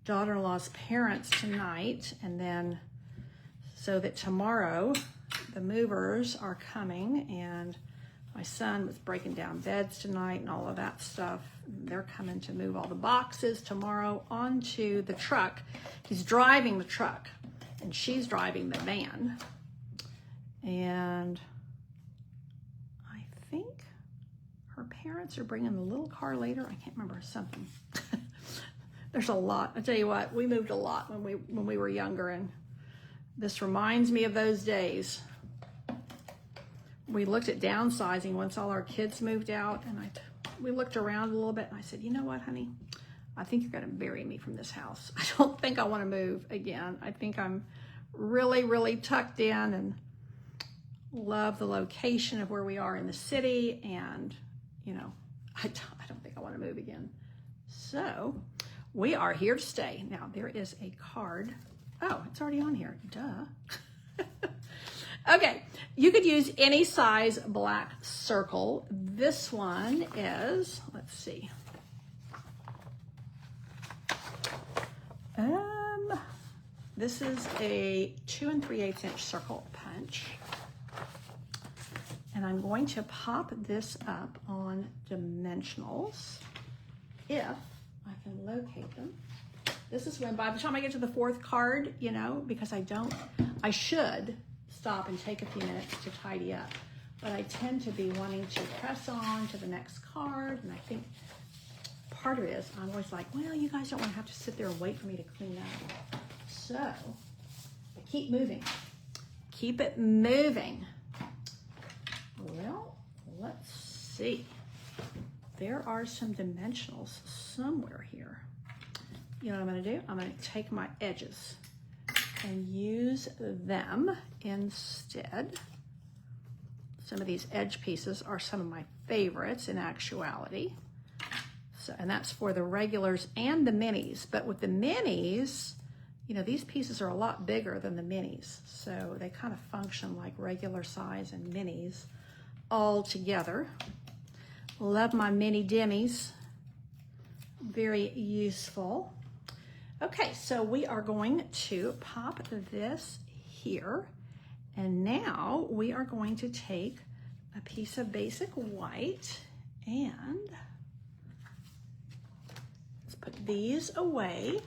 daughter-in-law's parents tonight. And then so that tomorrow the movers are coming, and my son was breaking down beds tonight and all of that stuff. They're coming to move all the boxes tomorrow onto the truck. He's driving the truck and she's driving the van. And I think her parents are bringing the little car later. I can't remember something. There's a lot. I tell you what, we moved a lot when we were younger, and this reminds me of those days. We looked at downsizing once all our kids moved out, and we looked around a little bit, and I said, you know what, honey? I think you're going to bury me from this house. I don't think I want to move again. I think I'm really, really tucked in and love the location of where we are in the city, and, you know, I don't think I want to move again. So we are here to stay. Now, there is a card. Oh, it's already on here. Duh. Okay, you could use any size black circle. This one is, let's see. This is a 2 3/8 inch circle punch. And I'm going to pop this up on dimensionals if I can locate them. This is when, by the time I get to the 4th card, you know, because I should stop and take a few minutes to tidy up, but I tend to be wanting to press on to the next card, and I think part of it is I'm always like, well, you guys don't want to have to sit there and wait for me to clean up. So I keep moving. Keep it moving. Well, let's see. There are some dimensionals somewhere here. You know what I'm going to do? I'm going to take my edges and use them instead. Some of these edge pieces are some of my favorites in actuality. So, and that's for the regulars and the minis. But with the minis, you know, these pieces are a lot bigger than the minis. So they kind of function like regular size and minis all together. Love my mini demis. Very useful. Okay, so we are going to pop this here, and now we are going to take a piece of basic white and let's put these away.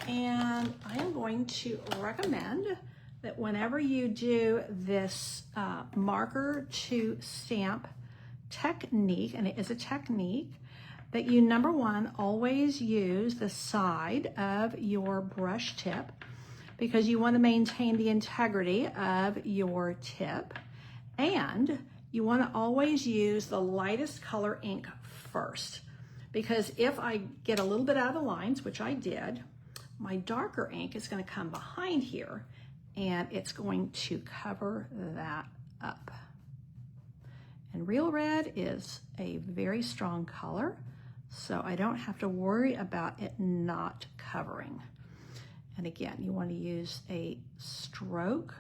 And I am going to recommend that whenever you do this marker to stamp technique, and it is a technique, that you, number one, always use the side of your brush tip because you want to maintain the integrity of your tip. And you want to always use the lightest color ink first, because if I get a little bit out of the lines, which I did, my darker ink is going to come behind here and it's going to cover that up. And Real Red is a very strong color, so I don't have to worry about it not covering. And again, you want to use a stroke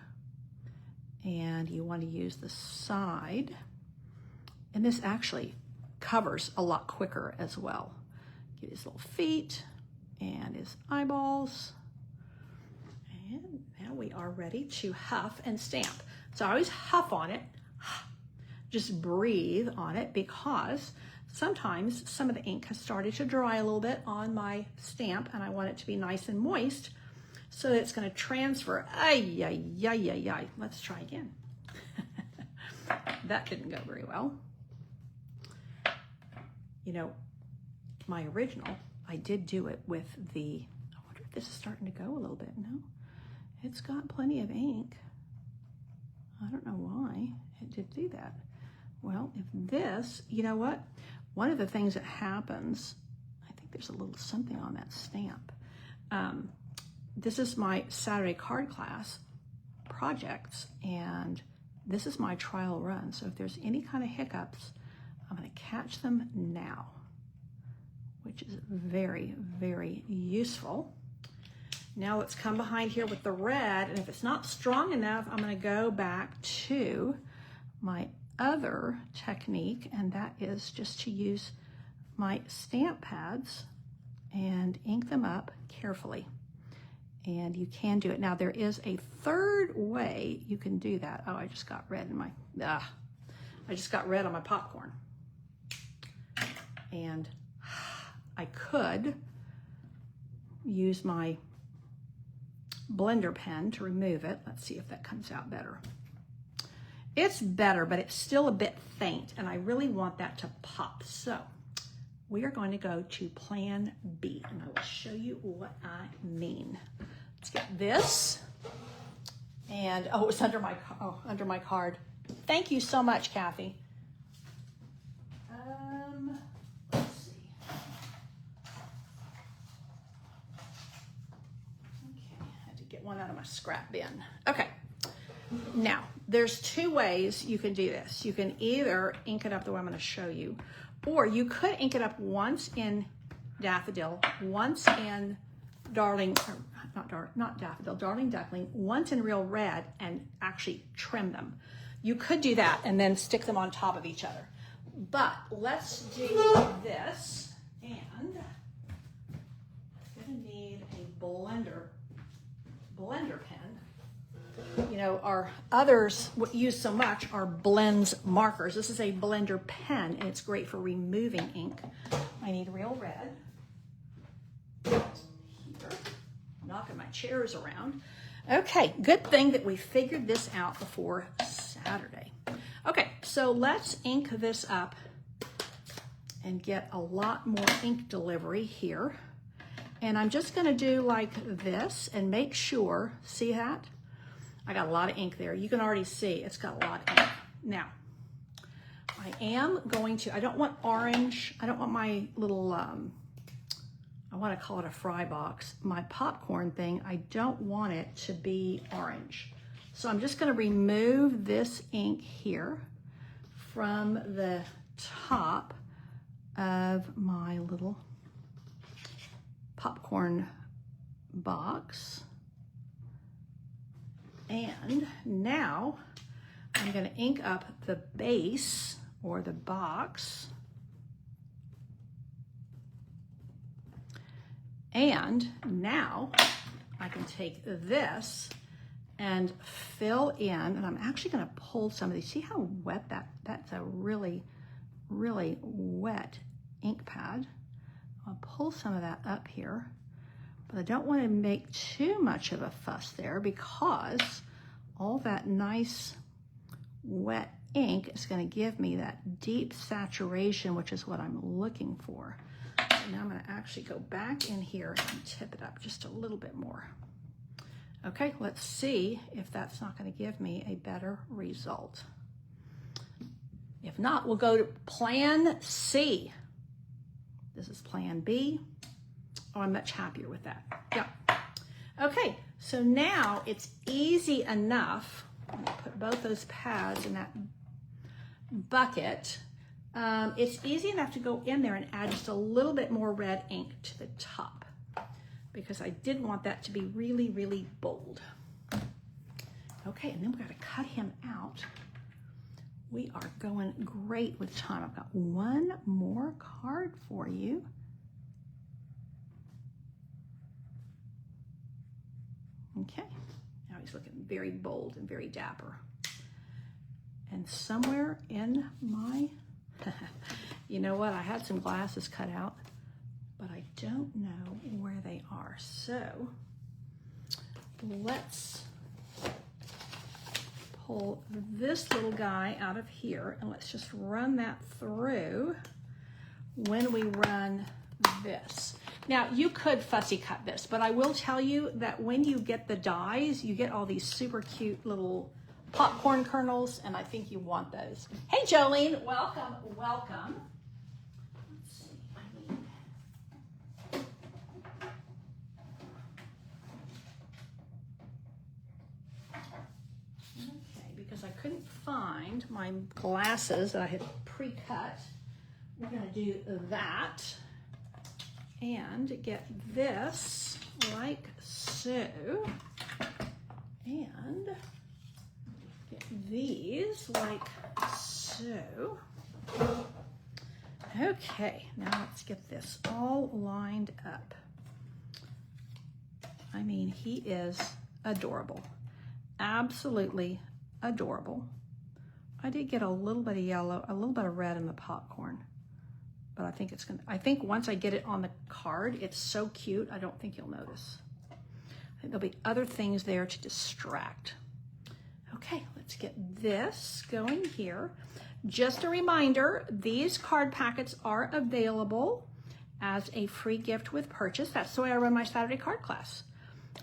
and you want to use the side. And this actually covers a lot quicker as well. Get his little feet and his eyeballs. And now we are ready to huff and stamp. So I always huff on it, just breathe on it, because sometimes some of the ink has started to dry a little bit on my stamp and I want it to be nice and moist so that it's going to transfer. Ay, ay, ay, ay, ay. Let's try again. That didn't go very well. You know, my original, I did do it with the, I wonder if this is starting to go a little bit. No, it's got plenty of ink. I don't know why it did do that. Well, if this, you know what? One of the things that happens, I think there's a little something on that stamp. This is my Saturday card class projects, and this is my trial run. So if there's any kind of hiccups, I'm going to catch them now, which is very, very useful. Now let's come behind here with the red, and if it's not strong enough, I'm going to go back to my other technique, and that is just to use my stamp pads and ink them up carefully. And you can do it. Now there is a third way you can do that. Oh, I just got red in my, I just got red on my popcorn. And I could use my blender pen to remove it. Let's see if that comes out better. It's better, but it's still a bit faint, and I really want that to pop. So we are going to go to Plan B, and I will show you what I mean. Let's get this. And oh, it's under my card. Thank you so much, Kathy. Let's see. Okay, I had to get one out of my scrap bin. Okay. Now, there's two ways you can do this. You can either ink it up the way I'm going to show you, or you could ink it up once in Daffodil, once in Darling Duckling, once in Real Red, and actually trim them. You could do that and then stick them on top of each other. But let's do this, and I'm going to need a blender pen. You know, our others, what use so much are Blends markers. This is a blender pen, and it's great for removing ink. I need Real Red. Here, knocking my chairs around. Okay, good thing that we figured this out before Saturday. Okay, so let's ink this up and get a lot more ink delivery here. And I'm just going to do like this and make sure, see that? I got a lot of ink there. You can already see it's got a lot of ink. Now, I am going to, I don't want orange. I don't want my little, I want to call it a fry box. My popcorn thing, I don't want it to be orange. So I'm just going to remove this ink here from the top of my little popcorn box. And now I'm going to ink up the base or the box. And now I can take this and fill in, and I'm actually going to pull some of these. See how wet that's a really, really wet ink pad. I'll pull some of that up here. But I don't want to make too much of a fuss there because all that nice wet ink is going to give me that deep saturation, which is what I'm looking for. So now I'm going to actually go back in here and tip it up just a little bit more. Okay, let's see if that's not going to give me a better result. If not, we'll go to plan C. This is plan B. Oh, I'm much happier with that. Yeah. Okay, so now it's easy enough. I'm going to put both those pads in that bucket. It's easy enough to go in there and add just a little bit more red ink to the top because I did want that to be really, really bold. Okay, and then we got to cut him out. We are going great with time. I've got one more card for you. Okay, now he's looking very bold and very dapper. And somewhere in my, you know what, I had some glasses cut out, but I don't know where they are. So let's pull this little guy out of here and let's just run that through when we run this. Now, you could fussy cut this, but I will tell you that when you get the dies, you get all these super cute little popcorn kernels, and I think you want those. Hey, Jolene, welcome, welcome. Let's see, okay, because I couldn't find my glasses that I had pre-cut, we're gonna do that. And get this like so, and get these like so. Okay, now let's get this all lined up. I mean, he is adorable, absolutely adorable. I did get a little bit of yellow, a little bit of red in the popcorn. But I think it's gonna, I think once I get it on the card, it's so cute, I don't think you'll notice. I think there'll be other things there to distract. Okay, let's get this going here. Just a reminder, these card packets are available as a free gift with purchase. That's the way I run my Saturday card class.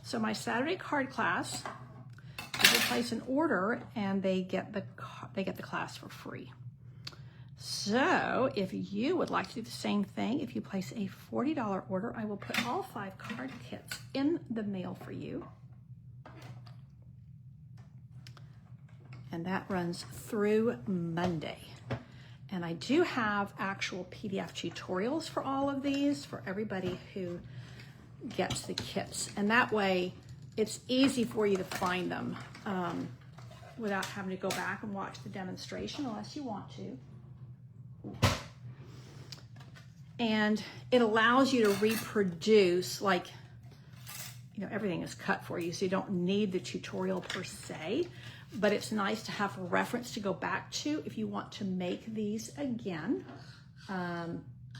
So my Saturday card class, you place an order and they get the class for free. So if you would like to do the same thing, if you place a $40 order, I will put all 5 card kits in the mail for you. And that runs through Monday. And I do have actual PDF tutorials for all of these for everybody who gets the kits. And that way it's easy for you to find them without having to go back and watch the demonstration unless you want to. And it allows you to reproduce, like, you know, everything is cut for you, so you don't need the tutorial per se, but it's nice to have a reference to go back to if you want to make these again,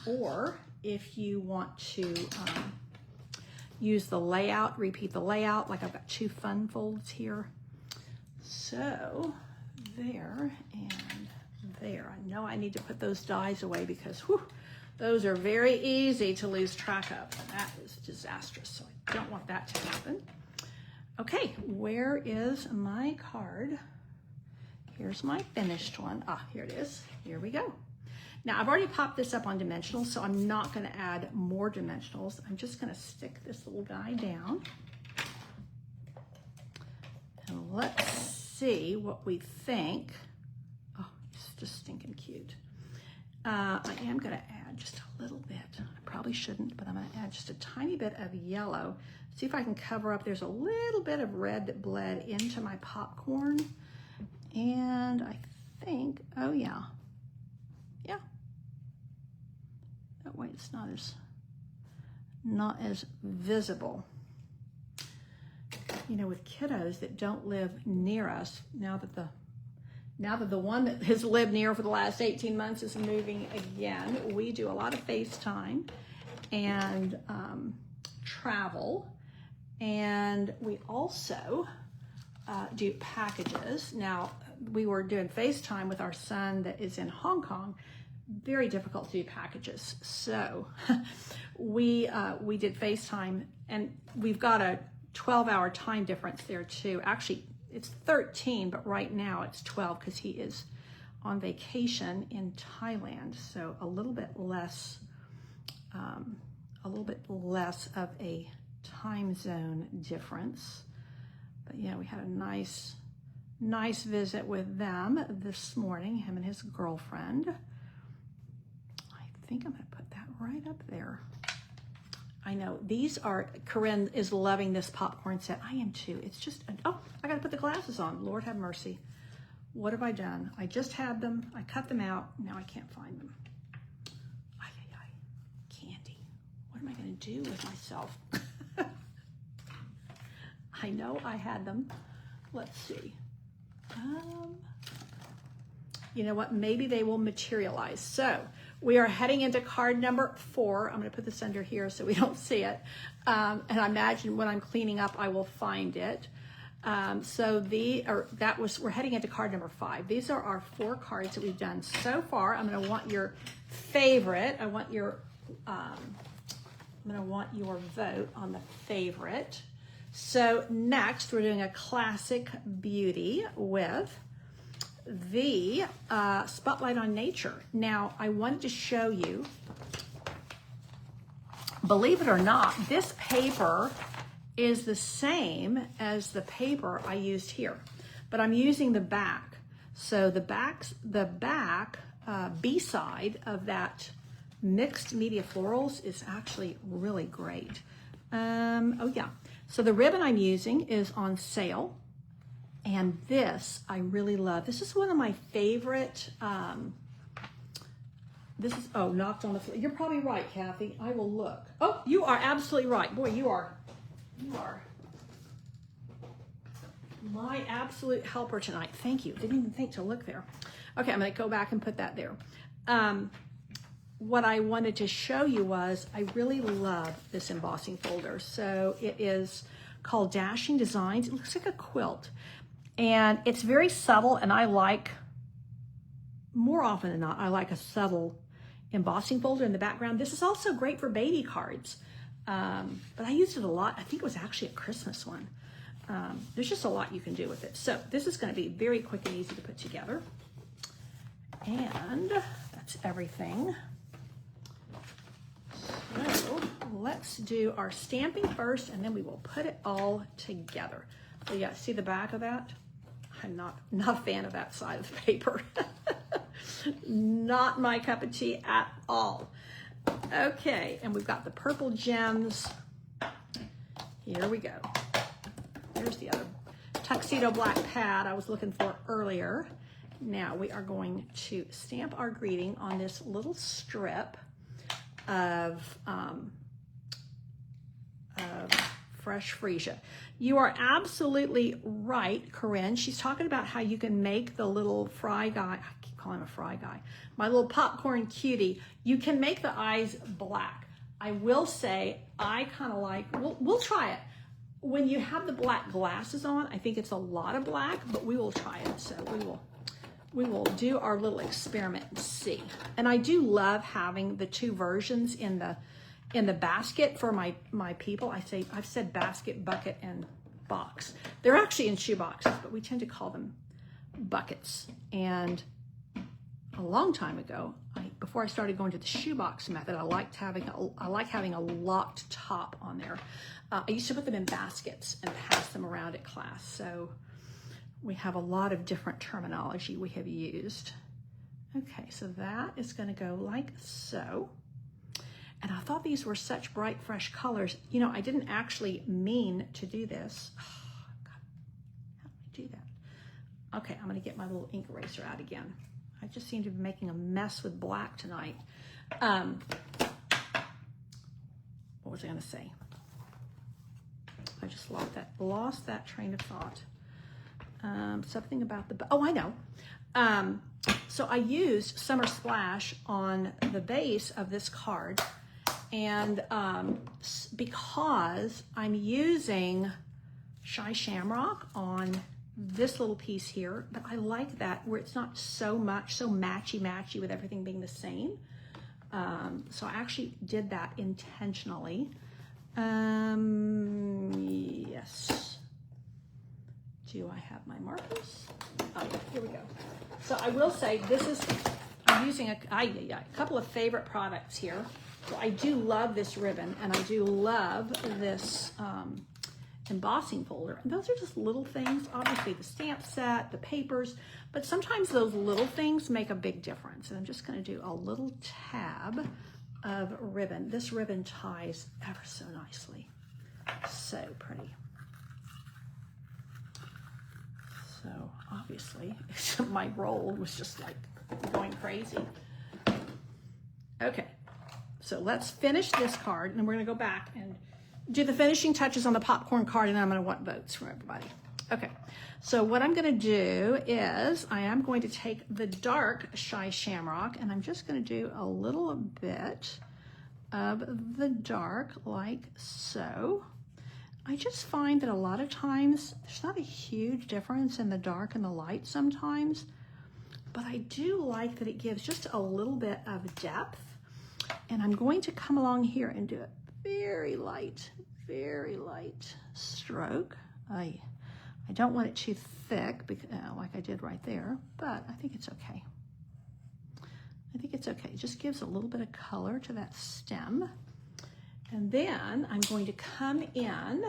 or if you want to use the layout, repeat the layout, like I've got 2 fun folds here. So there and there. I know I need to put those dies away because whew, those are very easy to lose track of. That is disastrous, so I don't want that to happen. Okay, where is my card? Here's my finished one. Ah, here it is. Here we go. Now, I've already popped this up on dimensionals, so I'm not going to add more dimensionals. I'm just going to stick this little guy down. And let's see what we think. Oh, he's just stinking cute. I am going to add just a little bit. I probably shouldn't, but I'm going to add just a tiny bit of yellow. See if I can cover up. There's a little bit of red that bled into my popcorn. And I think, oh yeah. Yeah. That way it's not as visible. You know, with kiddos that don't live near us, now that the one that has lived near for the last 18 months is moving again, we do a lot of FaceTime and travel. And we also do packages. Now, we were doing FaceTime with our son that is in Hong Kong. Very difficult to do packages. So we did FaceTime, and we've got a 12-hour time difference there too. Actually, it's 13, but right now it's 12 because he is on vacation in Thailand. So a little bit less of a time zone difference. But yeah, we had a nice visit with them this morning, him and his girlfriend. I think I'm gonna put that right up there. I know, these are, Corinne is loving this popcorn set. I am too. It's just, oh, I gotta put the glasses on. Lord have mercy. What have I done? I just had them, I cut them out, now I can't find them. Candy. What am I gonna do with myself? I know I had them. Let's see. You know what? Maybe they will materialize. So we are heading into card number 4. I'm going to put this under here so we don't see it. And I imagine when I'm cleaning up, I will find it. We're heading into card number 5. These are our 4 cards that we've done so far. I'm going to want your favorite. I'm going to want your vote on the favorite. So next, we're doing a classic beauty with the Spotlight on Nature. Now, I wanted to show you, believe it or not, this paper is the same as the paper I used here, but I'm using the back. So the back B-side of that mixed media florals is actually really great. Oh yeah. So the ribbon I'm using is on sale, and this I really love. This is one of my favorite. This is, oh, knocked on the floor. You're probably right, Kathy. I will look. Oh, you are absolutely right. Boy, you are my absolute helper tonight. Thank you. Didn't even think to look there. Okay, I'm gonna go back and put that there. What I wanted to show you was I really love this embossing folder. So it is called Dashing Designs. It looks like a quilt, and it's very subtle, and I like, more often than not, I like a subtle embossing folder in the background. This is also great for baby cards, but I used it a lot. I think it was actually a Christmas one. There's just a lot you can do with it. So this is going to be very quick and easy to put together, and that's everything. So let's do our stamping first, and then we will put it all together. So yeah, see the back of that? I'm not a fan of that side of the paper. Not my cup of tea at all. Okay, and we've got the purple gems. Here we go. There's the other tuxedo black pad I was looking for earlier. Now we are going to stamp our greeting on this little strip of fresh freesia. You are absolutely right, Corinne. She's talking about how you can make the little fry guy, I keep calling him a fry guy, my little popcorn cutie. You can make the eyes black. I will say, I kind of like, we'll try it. When you have the black glasses on, I think it's a lot of black, but we will try it. So we will do our little experiment and see. And I do love having the 2 versions in the basket for my people. I've said basket, bucket, and box. They're actually in shoe boxes, but we tend to call them buckets. And a long time ago, before I started going to the shoebox method, I like having a locked top on there. I used to put them in baskets and pass them around at class. So we have a lot of different terminology we have used. Okay, so that is going to go like so. And I thought these were such bright, fresh colors. You know, I didn't actually mean to do this. Oh, God, how did I do that? Okay, I'm going to get my little ink eraser out again. I just seem to be making a mess with black tonight. What was I going to say? I just lost that train of thought. Something about oh, I know. So I used Summer Splash on the base of this card, and because I'm using Shy Shamrock on this little piece here, but I like that where it's not so matchy with everything being the same. So I actually did that intentionally. Yes. Do I have my markers? Oh, yeah, here we go. So I will say I'm using a couple of favorite products here. So I do love this ribbon, and I do love this embossing folder. And those are just little things, obviously the stamp set, the papers, but sometimes those little things make a big difference. And I'm just going to do a little tab of ribbon. This ribbon ties ever so nicely. So pretty. So obviously my roll was just like going crazy. Okay, so let's finish this card, and then we're going to go back and do the finishing touches on the popcorn card, and then I'm going to want votes from everybody. Okay, so what I'm going to do is I am going to take the dark Shy Shamrock, and I'm just going to do a little bit of the dark like so. I just find that a lot of times there's not a huge difference in the dark and the light sometimes, but I do like that it gives just a little bit of depth. And I'm going to come along here and do a very light stroke. I don't want it too thick, because, like I did right there, but I think it's okay. I think it's okay. It just gives a little bit of color to that stem. And then I'm going to come in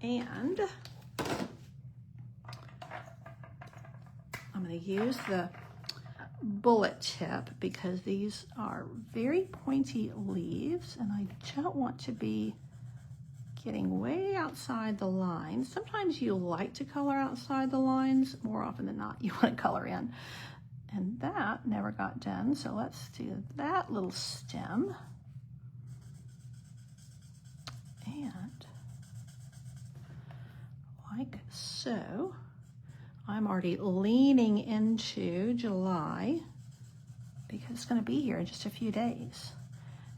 and I'm going to use the bullet tip because these are very pointy leaves, and I don't want to be getting way outside the lines. Sometimes you like to color outside the lines. More often than not, you want to color in. And that never got done, so let's do that little stem. And like so, I'm already leaning into July because it's going to be here in just a few days.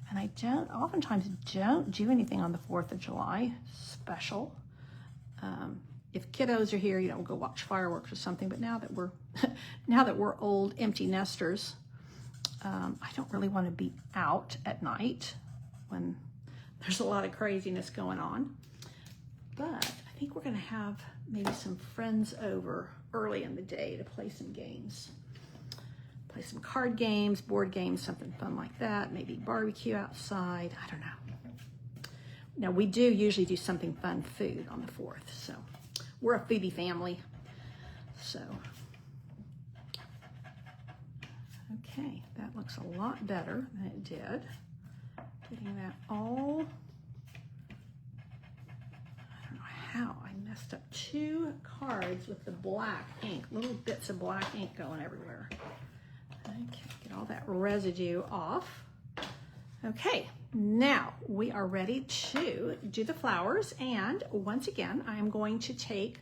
And I oftentimes don't do anything on the 4th of July special. If kiddos are here, go watch fireworks or something. But now that we're old empty nesters, I don't really want to be out at night when there's a lot of craziness going on. But I think we're going to have maybe some friends over early in the day to play some games. Play some card games, board games, something fun like that. Maybe barbecue outside. I don't know. Now, we do usually do something fun food on the 4th. So we're a foodie family. So, okay, that looks a lot better than it did. Getting that all, I don't know how I messed up 2 cards with the black ink, little bits of black ink going everywhere. Okay, get all that residue off. Okay, now we are ready to do the flowers, and once again, I am going to take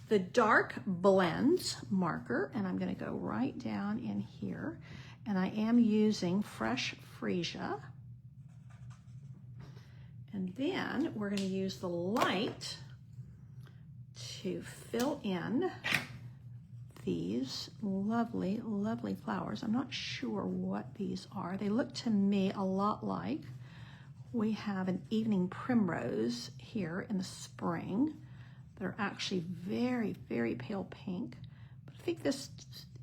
the dark blends marker, and I'm going to go right down in here, and I am using fresh freesia. And then we're going to use the light to fill in these lovely, lovely flowers. I'm not sure what these are. They look to me a lot like we have an evening primrose here in the spring. They're actually very, very pale pink. But I think this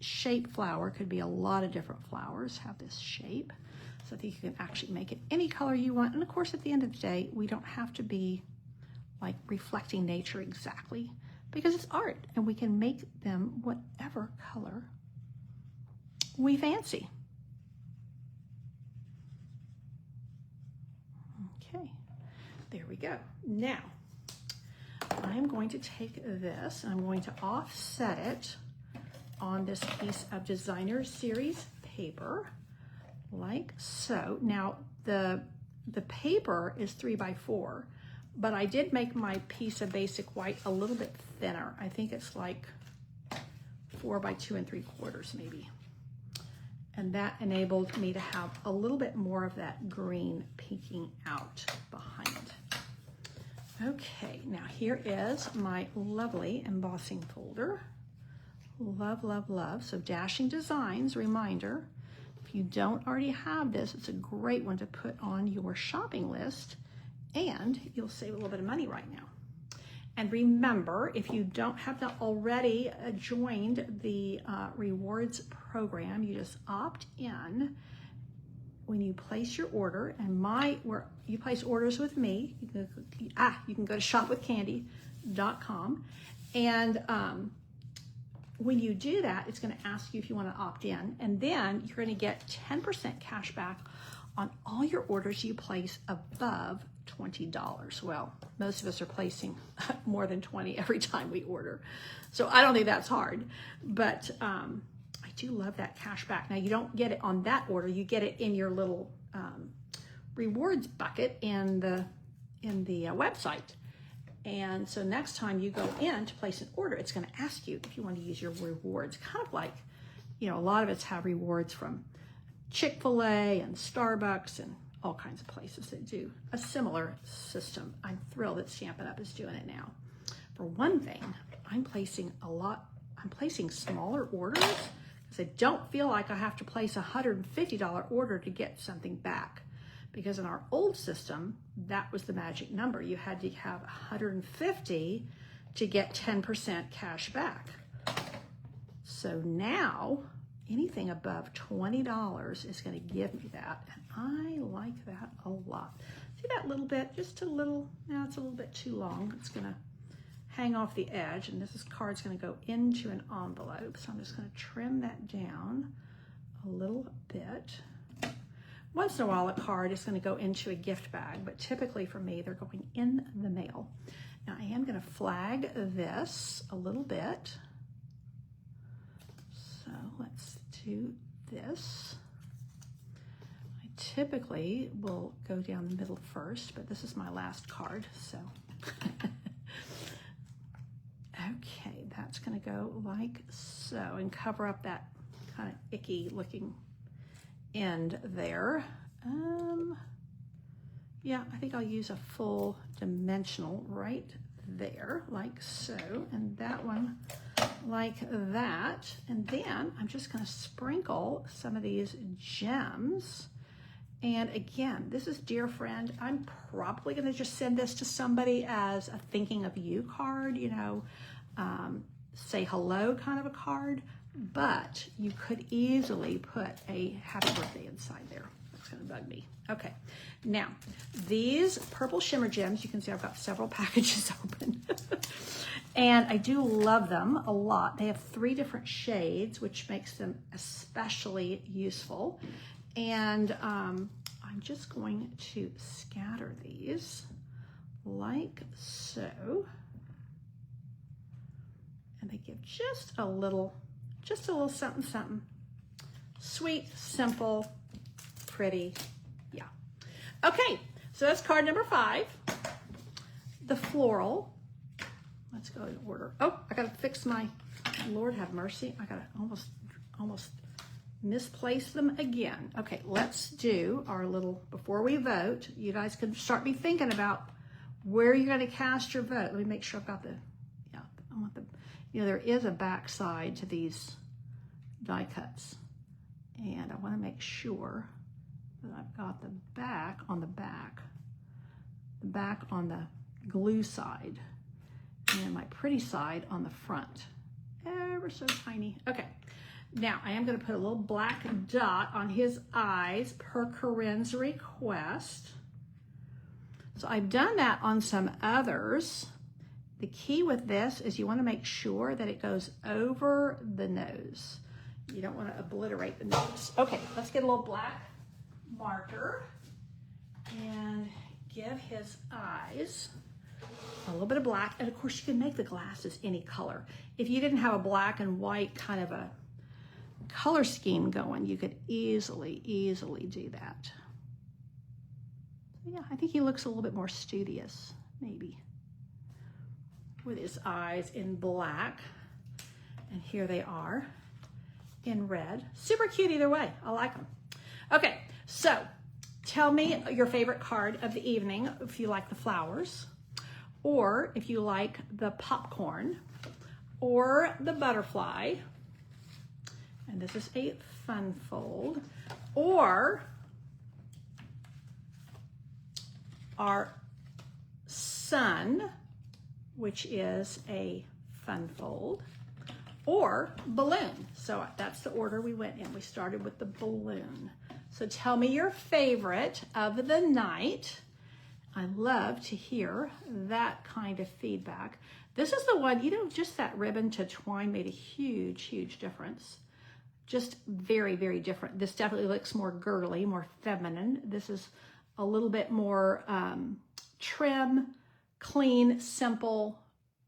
shape flower could be a lot of different flowers, have this shape. So I think you can actually make it any color you want. And of course, at the end of the day, we don't have to be like reflecting nature exactly, because it's art and we can make them whatever color we fancy. Okay, there we go. Now, I'm going to take this and I'm going to offset it on this piece of Designer Series paper. Like so. Now the paper is 3x4, but I did make my piece of basic white a little bit thinner. I think it's like 4 by 2 3/4 maybe. And that enabled me to have a little bit more of that green peeking out behind. Okay, now here is my lovely embossing folder. Love, love, love. So Dashing Designs, reminder, if you don't already have this, it's a great one to put on your shopping list, and you'll save a little bit of money right now. And remember, if you don't have not already joined the rewards program, you just opt in when you place your order. And where you place orders with me, you can go to shopwithcandy.com, and when you do that, it's going to ask you if you want to opt in, and then you're going to get 10% cash back on all your orders you place above $20. Well, most of us are placing more than 20 every time we order, so I don't think that's hard, but I do love that cash back. Now, you don't get it on that order, you get it in your little rewards bucket in the website. And so next time you go in to place an order, it's going to ask you if you want to use your rewards. Kind of like, a lot of us have rewards from Chick-fil-A and Starbucks and all kinds of places that do a similar system. I'm thrilled that Stampin' Up! Is doing it now. For one thing, I'm placing smaller orders because I don't feel like I have to place a $150 order to get something back. Because in our old system, that was the magic number. You had to have 150 to get 10% cash back. So now, anything above $20 is going to give me that. And I like that a lot. See that little bit? Just a little, now it's a little bit too long. It's going to hang off the edge, and this card's going to go into an envelope. So I'm just going to trim that down a little bit. Once in a while, a card is going to go into a gift bag, but typically for me, they're going in the mail. Now, I am going to flag this a little bit. So let's do this. I typically will go down the middle first, but this is my last card, so. Okay, that's going to go like so, and cover up that kind of icky looking end there. Yeah, I think I'll use a full dimensional right there, like so, and that one like that. And then I'm just going to sprinkle some of these gems. And again, this is Dear Friend. I'm probably going to just send this to somebody as a thinking of you card, say hello kind of a card. But you could easily put a happy birthday inside there. That's going to bug me. Okay, now these purple shimmer gems, you can see I've got several packages open. And I do love them a lot. They have 3 different shades, which makes them especially useful. And I'm just going to scatter these like so. And they give just a little something, something. Sweet, simple, pretty, yeah. Okay, so that's card number 5. The floral. Let's go in order. Oh, I gotta fix my, Lord have mercy. I gotta almost misplace them again. Okay, let's do our little, before we vote, you guys can start me thinking about where you're gonna cast your vote. Let me make sure I've got the, yeah, I want the, there is a back side to these die cuts. And I wanna make sure that I've got the back on the back on the glue side, and my pretty side on the front. Ever so tiny. Okay, now I am going to put a little black dot on his eyes per Corinne's request. So I've done that on some others. The key with this is you want to make sure that it goes over the nose. You don't want to obliterate the nose. Okay, let's get a little black marker and give his eyes a little bit of black. And of course you can make the glasses any color. If you didn't have a black and white kind of a color scheme going, you could easily do that. So yeah, I think he looks a little bit more studious, maybe, with his eyes in black. And here they are in red. Super cute either way. I like them. Okay, so tell me your favorite card of the evening if you like the flowers. or if you like the popcorn, or the butterfly, and this is a fun fold, or our sun, which is a fun fold, or balloon. So that's the order we went in. We started with the balloon. So tell me your favorite of the night. I love to hear that kind of feedback. This is the one, you know, just that ribbon to twine made a huge, huge difference. Just very, very different. This definitely looks more girly, more feminine. This is a little bit more trim, clean, simple,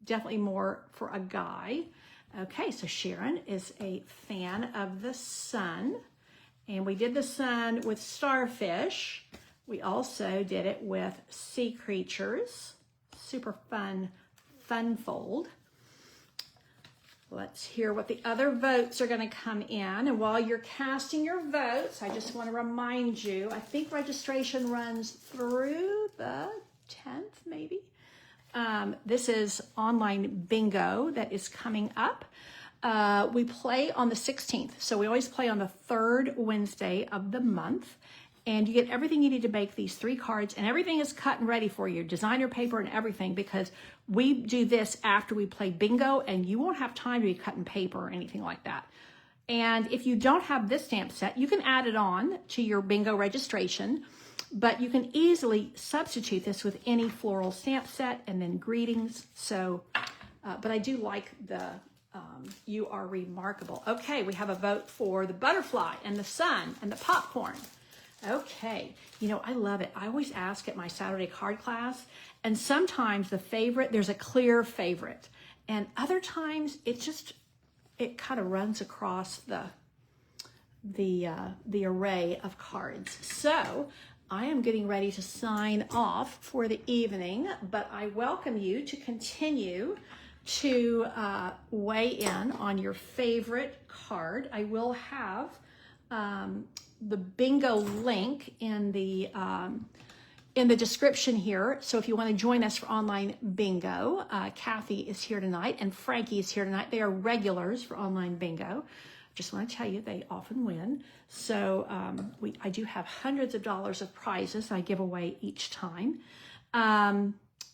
definitely more for a guy. Okay, so Sharon is a fan of the sun, and we did the sun with starfish. We also did it with sea creatures. Super fun fold. Let's hear what the other votes are going to come in. And while you're casting your votes, I just want to remind you, I think registration runs through the 10th, maybe. This is online bingo that is coming up. We play on the 16th. So we always play on the third Wednesday of the month. And you get everything you need to make these 3 cards, and everything is cut and ready for you, designer paper and everything, because we do this after we play bingo, and you won't have time to be cutting paper or anything like that. And if you don't have this stamp set, you can add it on to your bingo registration, but you can easily substitute this with any floral stamp set and then greetings. So, but I do like the You Are Remarkable. Okay, we have a vote for the butterfly and the sun and the popcorn. Okay, you know, I love it. I always ask at my Saturday card class, and sometimes the favorite, there's a clear favorite, and other times it kind of runs across the array of cards. So I am getting ready to sign off for the evening, but I welcome you to continue to weigh in on your favorite card. I will have the bingo link in the description here. So if you want to join us for online bingo, Kathy is here tonight and Frankie is here tonight. They are regulars for online bingo. Just want to tell you, they often win. So I do have hundreds of dollars of prizes I give away each time.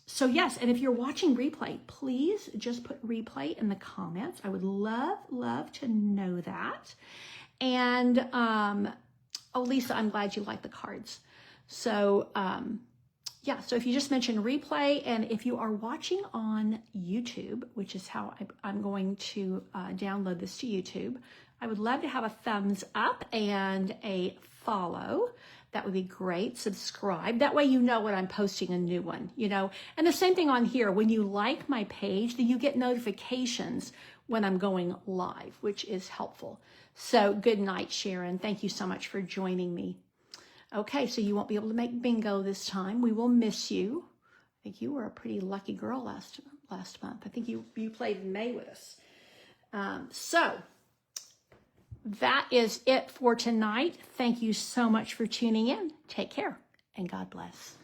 So yes, and if you're watching replay, please just put replay in the comments. I would love to know that. And oh, Lisa, I'm glad you like the cards. So yeah, so if you just mention replay, and if you are watching on YouTube, which is how I'm going to download this to YouTube, I would love to have a thumbs up and a follow. That would be great. Subscribe. That way you know when I'm posting a new one, you know. And the same thing on here. When you like my page, then you get notifications when I'm going live, which is helpful. So good night, Sharon. Thank you so much for joining me. Okay, so you won't be able to make bingo this time. We will miss you. I think you were a pretty lucky girl last month. I think you played in May with us. So that is it for tonight. Thank you so much for tuning in. Take care and God bless.